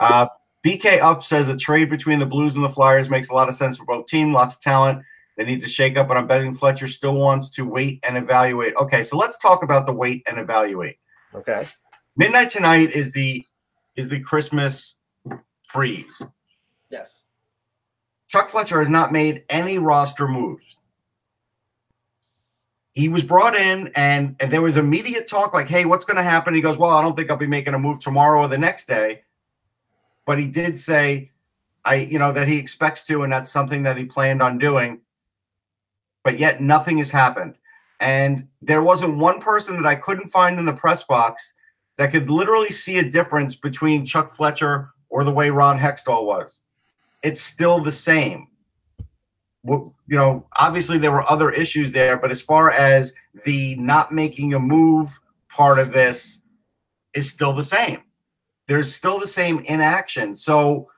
out. BK Up says a trade between the Blues and the Flyers makes a lot of sense for both teams. Lots of talent. They need to shake up, but I'm betting Fletcher still wants to wait and evaluate. Okay, so let's talk about the wait and evaluate. Okay. Midnight tonight is the Christmas freeze. Yes. Chuck Fletcher has not made any roster moves. He was brought in, and there was immediate talk like, hey, what's going to happen? He goes, well, I don't think I'll be making a move tomorrow or the next day. But he did say, that he expects to, and that's something that he planned on doing. But yet nothing has happened. And there wasn't one person that I couldn't find in the press box that could literally see a difference between Chuck Fletcher or the way Ron Hextall was. It's still the same. Obviously there were other issues there, but as far as the not making a move part of this is still the same. There's still the same inaction. So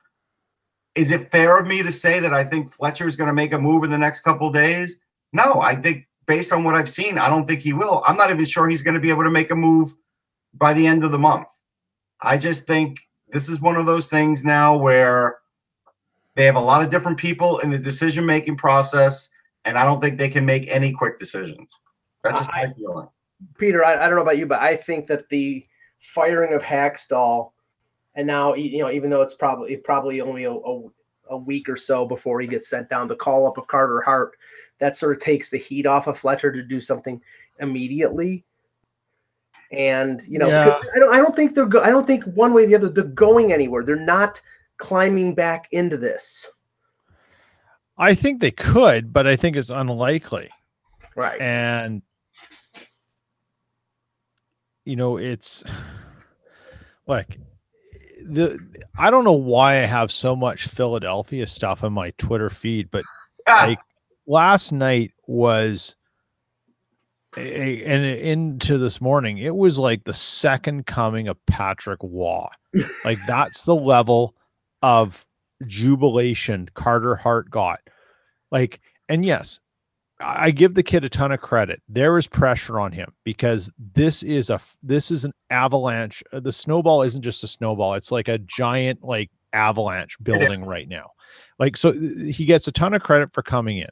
is it fair of me to say that I think Fletcher is going to make a move in the next couple of days? No, I think based on what I've seen, I don't think he will. I'm not even sure he's going to be able to make a move by the end of the month. I just think this is one of those things now where they have a lot of different people in the decision-making process, and I don't think they can make any quick decisions. That's just my feeling. Peter, I don't know about you, but I think that the firing of Hextall, and now, even though it's probably only a week or so before he gets sent down, the call-up of Carter Hart, that sort of takes the heat off of Fletcher to do something immediately. And, because I don't think I don't think one way or the other they're going anywhere. They're not climbing back into this. I think they could, but I think it's unlikely. Right. And it's like I don't know why I have so much Philadelphia stuff on my Twitter feed, but like last night was and into this morning, it was like the second coming of Patrick Waugh. Like that's the level of jubilation Carter Hart got. Like, and yes, I give the kid a ton of credit. There is pressure on him because this is an avalanche. The snowball isn't just a snowball. It's like a giant avalanche building right now. So he gets a ton of credit for coming in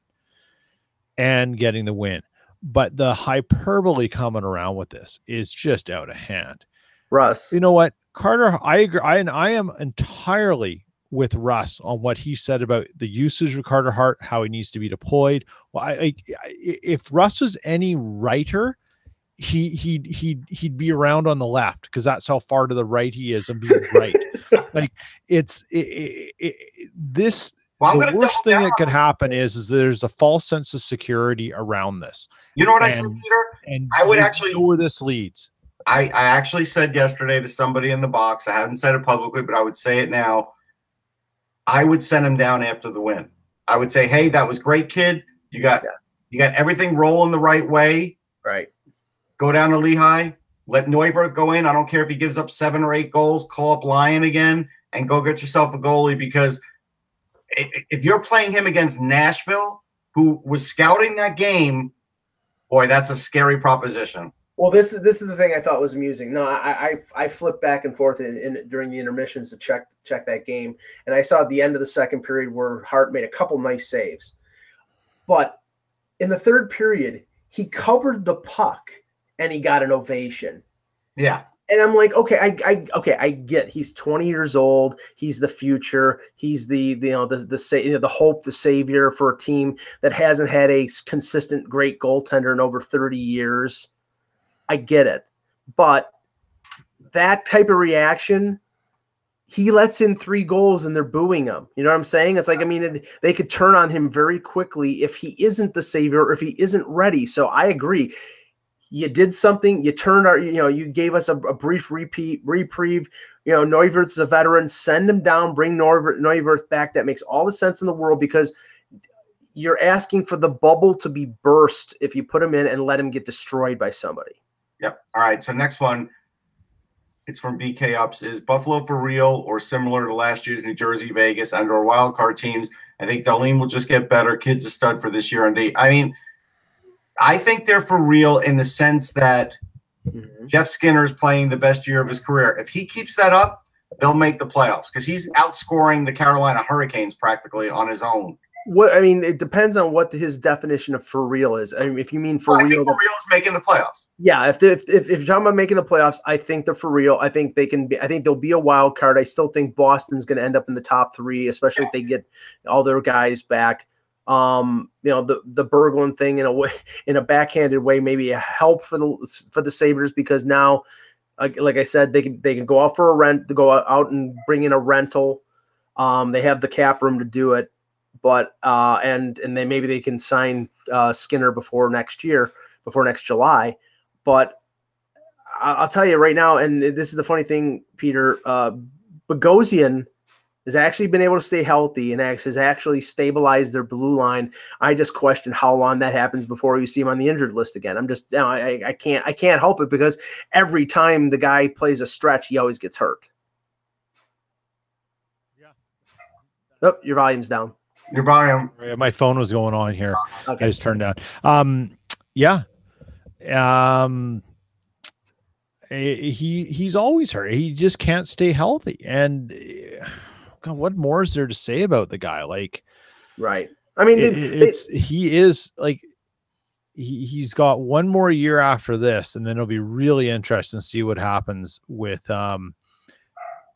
and getting the win. But the hyperbole coming around with this is just out of hand. Russ. You know what? Carter, I agree. I am entirely with Russ on what he said about the usage of Carter Hart, how he needs to be deployed. Well, if Russ was any writer, he'd be around on the left because that's how far to the right he is and being right. This. Well, the worst thing that could happen is there's a false sense of security around this. You know what I said, Peter? And I would actually know where this leads. I actually said yesterday to somebody in the box, I haven't said it publicly, but I would say it now. I would send him down after the win. I would say, hey, that was great, kid. You got everything rolling the right way. Right. Go down to Lehigh. Let Neuwirth go in. I don't care if he gives up 7 or 8 goals. Call up Lyon again and go get yourself a goalie, because if you're playing him against Nashville, who was scouting that game, boy, that's a scary proposition. Well, this is the thing I thought was amusing. No, I flipped back and forth during the intermissions to check that game, and I saw at the end of the second period where Hart made a couple nice saves, but in the third period he covered the puck and he got an ovation. Yeah. And I'm like, okay, I get he's 20 years old. He's the future. He's the hope, the savior for a team that hasn't had a consistent great goaltender in over 30 years. I get it. But that type of reaction, he lets in 3 goals and they're booing him. You know what I'm saying? It's like, I mean, they could turn on him very quickly if he isn't the savior or if he isn't ready. So I agree. You did something. You turned our, you gave us a brief reprieve. Neuwirth's a veteran. Send him down. Bring Neuwirth back. That makes all the sense in the world, because you're asking for the bubble to be burst if you put him in and let him get destroyed by somebody. Yep. All right. So next one, it's from BK Ups. Is Buffalo for real or similar to last year's New Jersey, Vegas, and/or wild card teams? I think Darlene will just get better. Kid's a stud for this year. I mean, I think they're for real in the sense that Jeff Skinner's playing the best year of his career. If he keeps that up, they'll make the playoffs because he's outscoring the Carolina Hurricanes practically on his own. What I mean, it depends on what his definition of for real is. I mean, if you mean for real, I think for real is making the playoffs. Yeah, if you're talking about making the playoffs, I think they're for real. I think they can be. I think there'll be a wild card. I still think Boston's going to end up in the top 3, especially if they get all their guys back. You know, the Berglund thing in a way, in a backhanded way, maybe a help for the Sabres because now, like I said, they can go out for a rent, to go out and bring in a rental. They have the cap room to do it. But and then maybe they can sign Skinner before next July. But I'll tell you right now, and this is the funny thing, Peter, Bogosian has actually been able to stay healthy and has actually stabilized their blue line. I just question how long that happens before you see him on the injured list again. I'm just, I can't help it because every time the guy plays a stretch, he always gets hurt. Yeah. Oh, your volume's down. Your volume. My phone was going on here. Okay. I just turned down. Yeah. He's always hurt. He just can't stay healthy. And God, what more is there to say about the guy? Like, right. I mean, he is like, he's got one more year after this, and then it'll be really interesting to see what happens with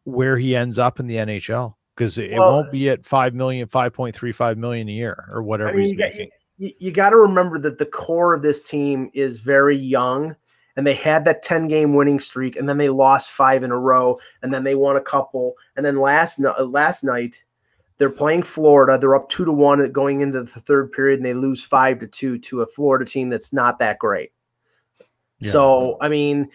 where he ends up in the NHL. Because it won't be at 5.35 million a year or whatever he's making. You got to remember that the core of this team is very young, and they had that 10-game winning streak, and then they lost 5 in a row, and then they won a couple, and then last night they're playing Florida. They're up 2-1 going into the third period, and they lose 5-2 to a Florida team that's not that great. Yeah. So, I mean,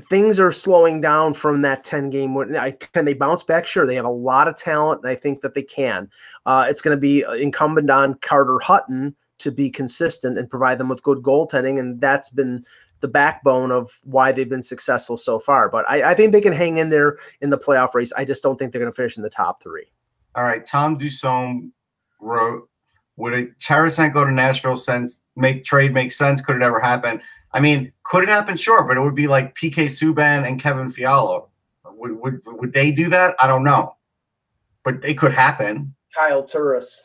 things are slowing down from that 10-game win. Can they bounce back? Sure. They have a lot of talent, and I think that they can. It's going to be incumbent on Carter Hutton to be consistent and provide them with good goaltending, and that's been the backbone of why they've been successful so far. But I think they can hang in there in the playoff race. I just don't think they're going to finish in the top 3. All right. Tom Dusome wrote, would a Tarasenko to Nashville trade make sense? Could it ever happen? I mean, could it happen? Sure, but it would be like PK Subban and Kevin Fiala. Would they do that? I don't know, but it could happen. Kyle Turris.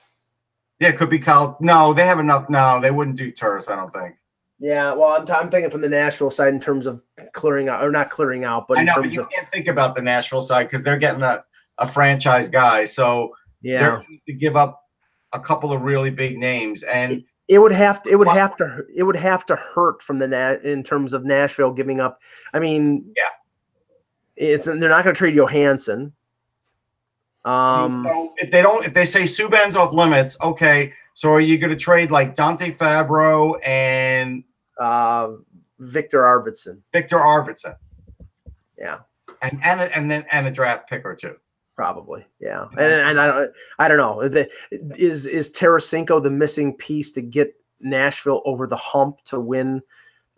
Yeah, it could be Kyle. No, they have enough. No, they wouldn't do Turris, I don't think. Yeah, well, I'm thinking from the Nashville side in terms of clearing out, or not clearing out, but I know, but you can't think about the Nashville side because they're getting a franchise guy, so they're going to give up a couple of really big names and. It would have to hurt from in terms of Nashville giving up. I mean, they're not going to trade Johansson. So if they say Subban's off limits, okay. So are you going to trade like Dante Fabro and Victor Arvidsson? Yeah, and a draft pick or two. Probably, yeah. And I don't know. Is Tarasenko the missing piece to get Nashville over the hump to win,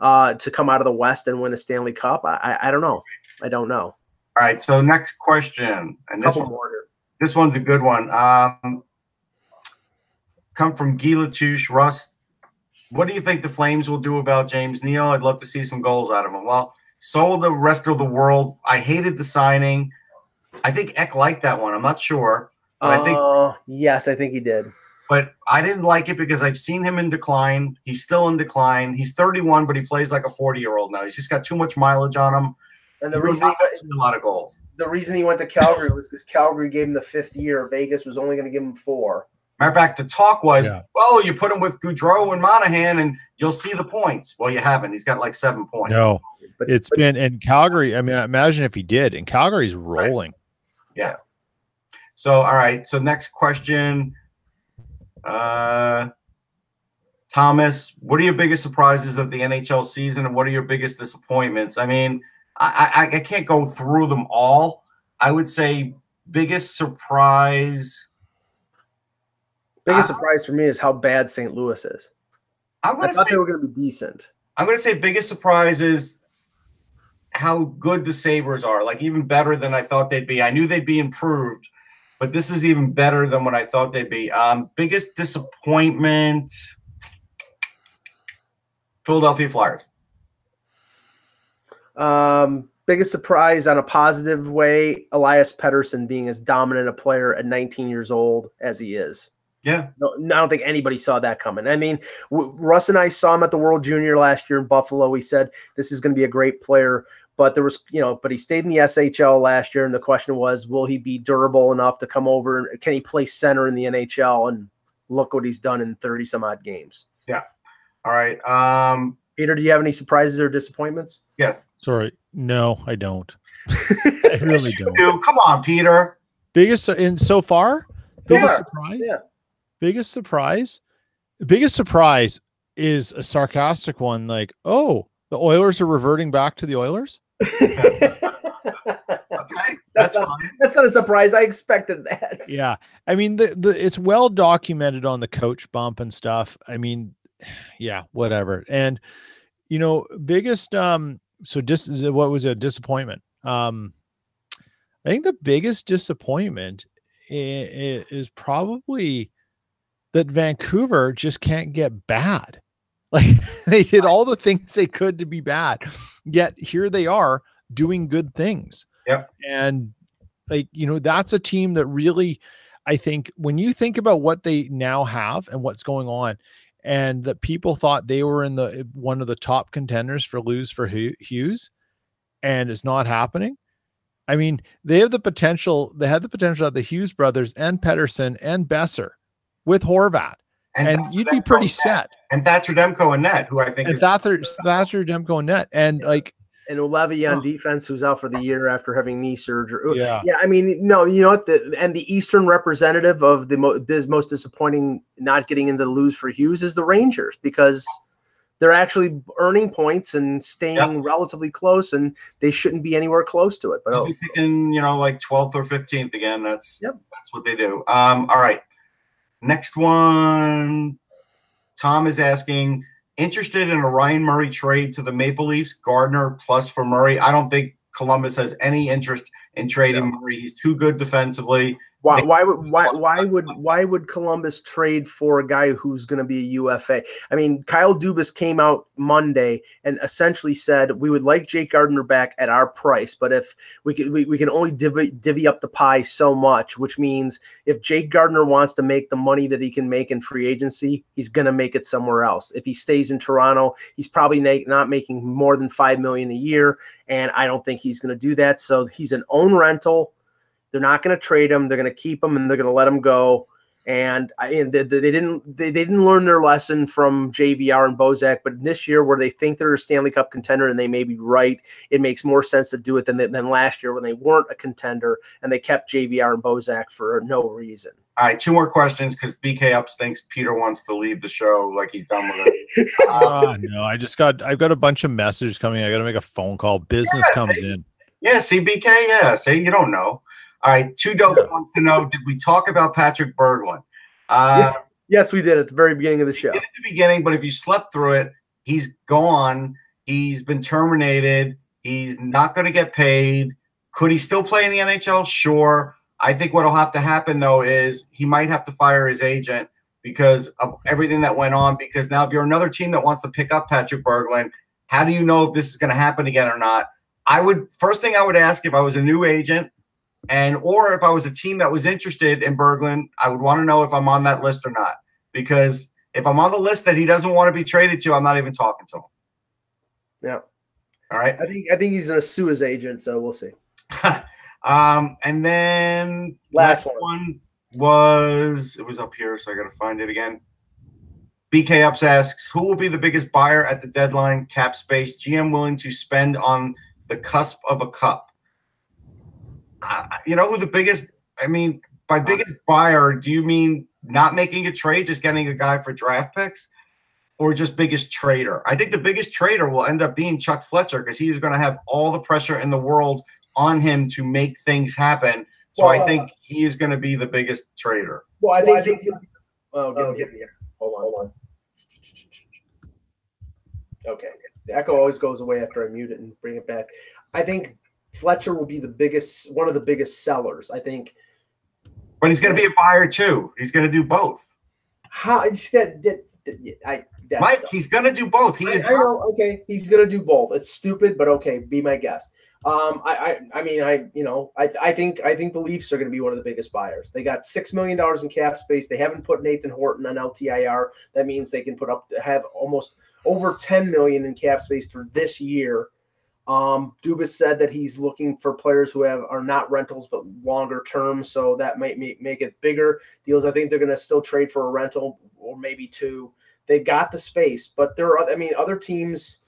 to come out of the West and win a Stanley Cup? I don't know. I don't know. All right. So next question, and this one's a good one. Come from Guy Latouche. Russ, what do you think the Flames will do about James Neal? I'd love to see some goals out of him. Well, so the rest of the world. I hated the signing. I think Eck liked that one. I'm not sure. But yes, I think he did. But I didn't like it because I've seen him in decline. He's still in decline. He's 31, but he plays like a 40-year-old now. He's just got too much mileage on him. And the reason he got a lot of goals. The reason he went to Calgary was because Calgary gave him the 5th year. Vegas was only going to give him 4. Matter of fact, the talk was, well, you put him with Goudreau and Monahan, and you'll see the points. Well, you haven't. He's got like 7 points. No, it's been in Calgary. I mean, imagine if he did. And Calgary's rolling. Right. Yeah. So, all right. So next question. Thomas, what are your biggest surprises of the NHL season and what are your biggest disappointments? I mean, I can't go through them all. I would say biggest surprise. Biggest surprise for me is how bad St. Louis is. I thought they were going to be decent. I'm going to say biggest surprise is how good the Sabres are, like even better than I thought they'd be. I knew they'd be improved, but this is even better than what I thought they'd be. Biggest disappointment, Philadelphia Flyers. Biggest surprise on a positive way, Elias Pettersson being as dominant a player at 19 years old as he is. Yeah. No, I don't think anybody saw that coming. I mean, Russ and I saw him at the World Junior last year in Buffalo. We said this is going to be a great player, but there was, but he stayed in the SHL last year, and the question was, will he be durable enough to come over, and can he play center in the NHL? And look what he's done in 30 some odd games. Yeah. All right. Peter, do you have any surprises or disappointments? Yeah. Sorry. No, I don't. I really don't. Dude, come on, Peter. Biggest in so far? Biggest surprise? Yeah. Biggest surprise? The biggest surprise is a sarcastic one, like, oh, the Oilers are reverting back to the Oilers? Okay. That's fine. That's not a surprise. I expected that. Yeah. I mean, it's well documented on the coach bump and stuff. I mean, yeah, whatever. And, biggest what was a disappointment? I think the biggest disappointment is probably that Vancouver just can't get bad. Like they did all the things they could to be bad, yet here they are doing good things. Yep. And that's a team that really, I think when you think about what they now have and what's going on, and that people thought they were in one of the top contenders for Hughes, and it's not happening. I mean, they have the potential. They had the potential of the Hughes brothers and Pettersson and Besser with Horvat, and you'd be pretty set. And Thatcher Demko and net, who I think is Thatcher Demko and net, and and Levy on defense, who's out for the year after having knee surgery. Yeah. I mean, no, you know what? The Eastern representative of the most disappointing not getting into the lose for Hughes is the Rangers, because they're actually earning points and staying relatively close, and they shouldn't be anywhere close to it. But they'll be picking, like 12th or 15th again. That's what they do. All right. Next one, Tom is asking, interested in a Ryan Murray trade to the Maple Leafs, Gardner plus for Murray. I don't think Columbus has any interest in trading Murray. He's too good defensively. Why would Columbus trade for a guy who's going to be a UFA? I mean, Kyle Dubas came out Monday and essentially said we would like Jake Gardner back at our price, but if we can only divvy up the pie so much, which means if Jake Gardner wants to make the money that he can make in free agency, he's going to make it somewhere else. If he stays in Toronto, he's probably not making more than $5 million a year, and I don't think he's going to do that. So he's an own rental. They're not going to trade him. They're going to keep him, and they're going to let him go. And they didn't learn their lesson from JVR and Bozak. But this year, where they think they're a Stanley Cup contender and they may be right, it makes more sense to do it than last year when they weren't a contender and they kept JVR and Bozak for no reason. All right, 2 more questions because BK Ups thinks Peter wants to leave the show like he's done with it. No, I've got a bunch of messages coming. I got to make a phone call. Business comes in. Yeah, see, BK, you don't know. All right, 2 Dope wants to know, did we talk about Patrick Berglund? Yes, we did at the very beginning of the show. At the beginning, but if you slept through it, he's gone. He's been terminated. He's not going to get paid. Could he still play in the NHL? Sure. I think what will have to happen, though, is he might have to fire his agent because of everything that went on. Because now if you're another team that wants to pick up Patrick Berglund, how do you know if this is going to happen again or not? First thing I would ask if I was a new agent, or if I was a team that was interested in Berglund, I would want to know if I'm on that list or not. Because if I'm on the list that he doesn't want to be traded to, I'm not even talking to him. Yeah. All right. I think he's going to sue his agent, so we'll see. And then last one was up here, so I got to find it again. BK Ups asks, who will be the biggest buyer at the deadline? Cap space. GM willing to spend on the cusp of a cup. You know who the biggest, by biggest buyer, do you mean not making a trade, just getting a guy for draft picks, or just biggest trader? I think the biggest trader will end up being Chuck Fletcher because he's going to have all the pressure in the world on him to make things happen. So I think he is going to be the biggest trader. Well, I think Oh, get me here. Hold on. Okay. The echo always goes away after I mute it and bring it back. I think Fletcher will be one of the biggest sellers. I think. But he's going to be a buyer too. He's going to do both. How Mike, he's going to do both. I know. Okay, he's going to do both. It's stupid, but okay. Be my guest. I think the Leafs are going to be one of the biggest buyers. They got $6 million in cap space. They haven't put Nathan Horton on LTIR. That means they can have almost over $10 million in cap space for this year. Dubas said that he's looking for players who are not rentals but longer term, so that might make it bigger deals. I think they're going to still trade for a rental or maybe two. They got the space, but there are other teams.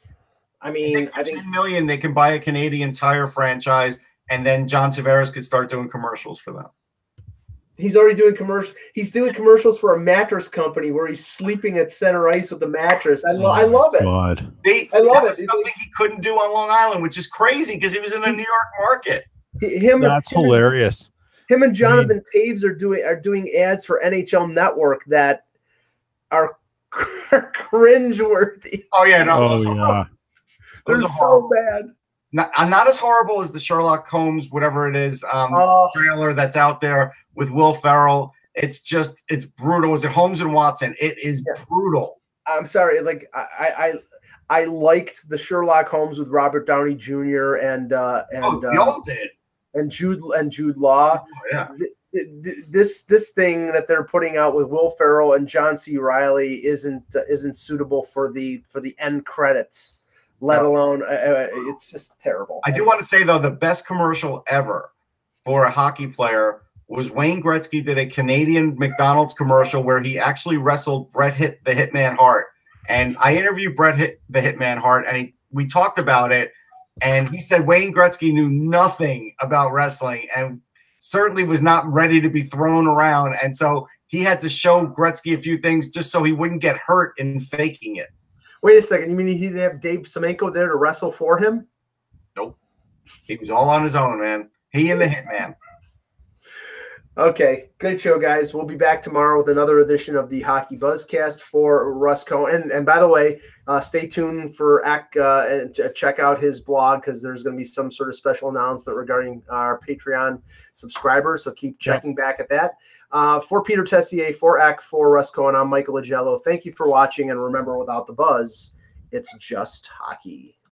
I think $10 million they can buy a Canadian Tire franchise, and then John Tavares could start doing commercials for them. He's already doing commercials. He's doing commercials for a mattress company where he's sleeping at center ice with the mattress. I love it. God. I love it. Something he couldn't do on Long Island, which is crazy because he was in the New York market. That's hilarious. Him and Jonathan Taves are doing ads for NHL Network that are cringeworthy. Oh yeah, They're so bad. Not as horrible as the Sherlock Holmes, whatever it is, trailer that's out there with Will Ferrell. It's brutal. Was it Holmes and Watson? It is brutal. I'm sorry. Like I liked the Sherlock Holmes with Robert Downey Jr. We all did. And Jude Law. Oh, yeah. This thing that they're putting out with Will Ferrell and John C. Reilly isn't suitable for the end credits. Let alone, it's just terrible. I do want to say, though, the best commercial ever for a hockey player was Wayne Gretzky did a Canadian McDonald's commercial where he actually wrestled Bret the Hitman Hart. And I interviewed Bret the Hitman Hart, and we talked about it. And he said Wayne Gretzky knew nothing about wrestling and certainly was not ready to be thrown around. And so he had to show Gretzky a few things just so he wouldn't get hurt in faking it. Wait a second. You mean he didn't have Dave Semenko there to wrestle for him? Nope. He was all on his own, man. He and the Hitman. Okay. Great show, guys. We'll be back tomorrow with another edition of the Hockey Buzzcast for Russ Cohen. And by the way, stay tuned for Eck and check out his blog because there's going to be some sort of special announcement regarding our Patreon subscribers. So keep checking back at that. For Peter Tessier, for Eck, for Russ Cohen, I'm Michael Agello. Thank you for watching. And remember, without the buzz, it's just hockey.